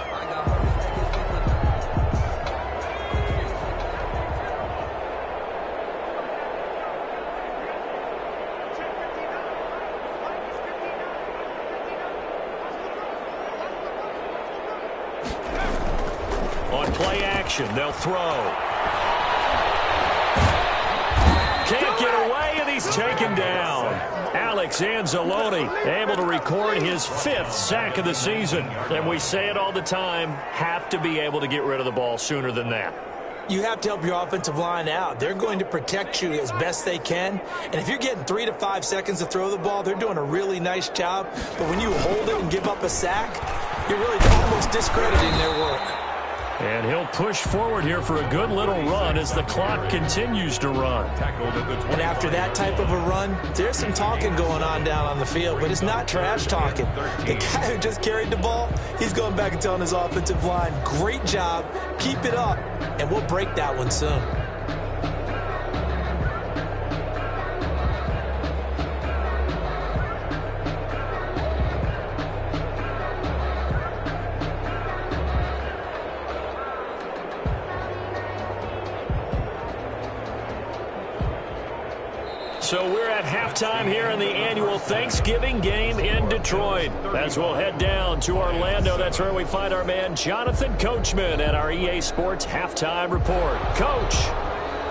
On play action, they'll throw. Can't get away, and he's taken down. Alex Anzalone able to record his 5th sack of the season. And we say it all the time, have to be able to get rid of the ball sooner than that. You have to help your offensive line out. They're going to protect you as best they can. And if you're getting 3 to 5 seconds to throw the ball, they're doing a really nice job. But when you hold it and give up a sack, you're really almost discrediting their work. And he'll push forward here for a good little run as the clock continues to run. And after that type of a run, there's some talking going on down on the field, but it's not trash talking. The guy who just carried the ball, he's going back and telling his offensive line, great job, keep it up, and we'll break that one soon. So we're at halftime here in the annual Thanksgiving game in Detroit. As we'll head down to Orlando, that's where we find our man Jonathan Coachman at our EA Sports Halftime Report. Coach.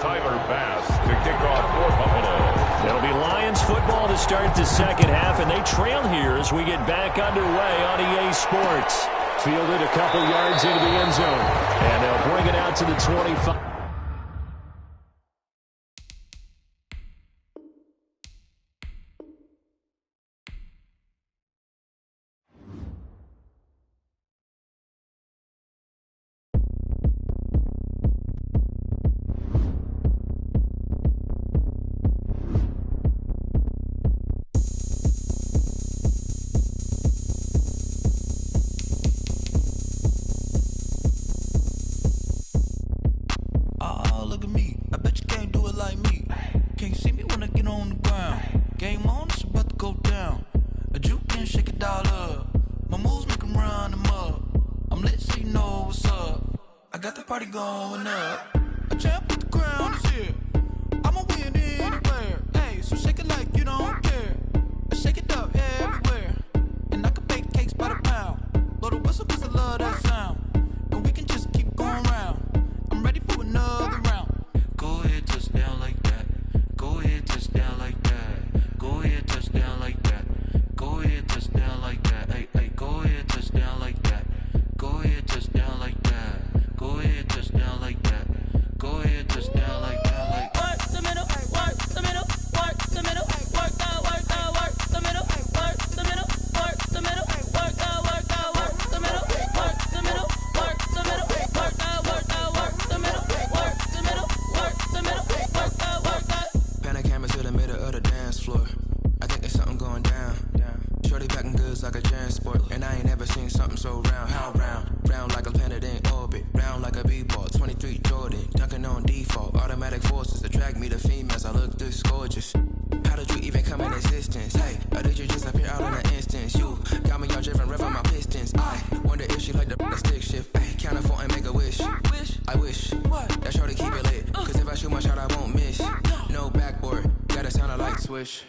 Tyler Bass to kick off for Buffalo. It'll be Lions football to start the second half, and they trail here as we get back underway on EA Sports. Fielded a couple yards into the end zone, and they'll bring it out to the 25. Swish.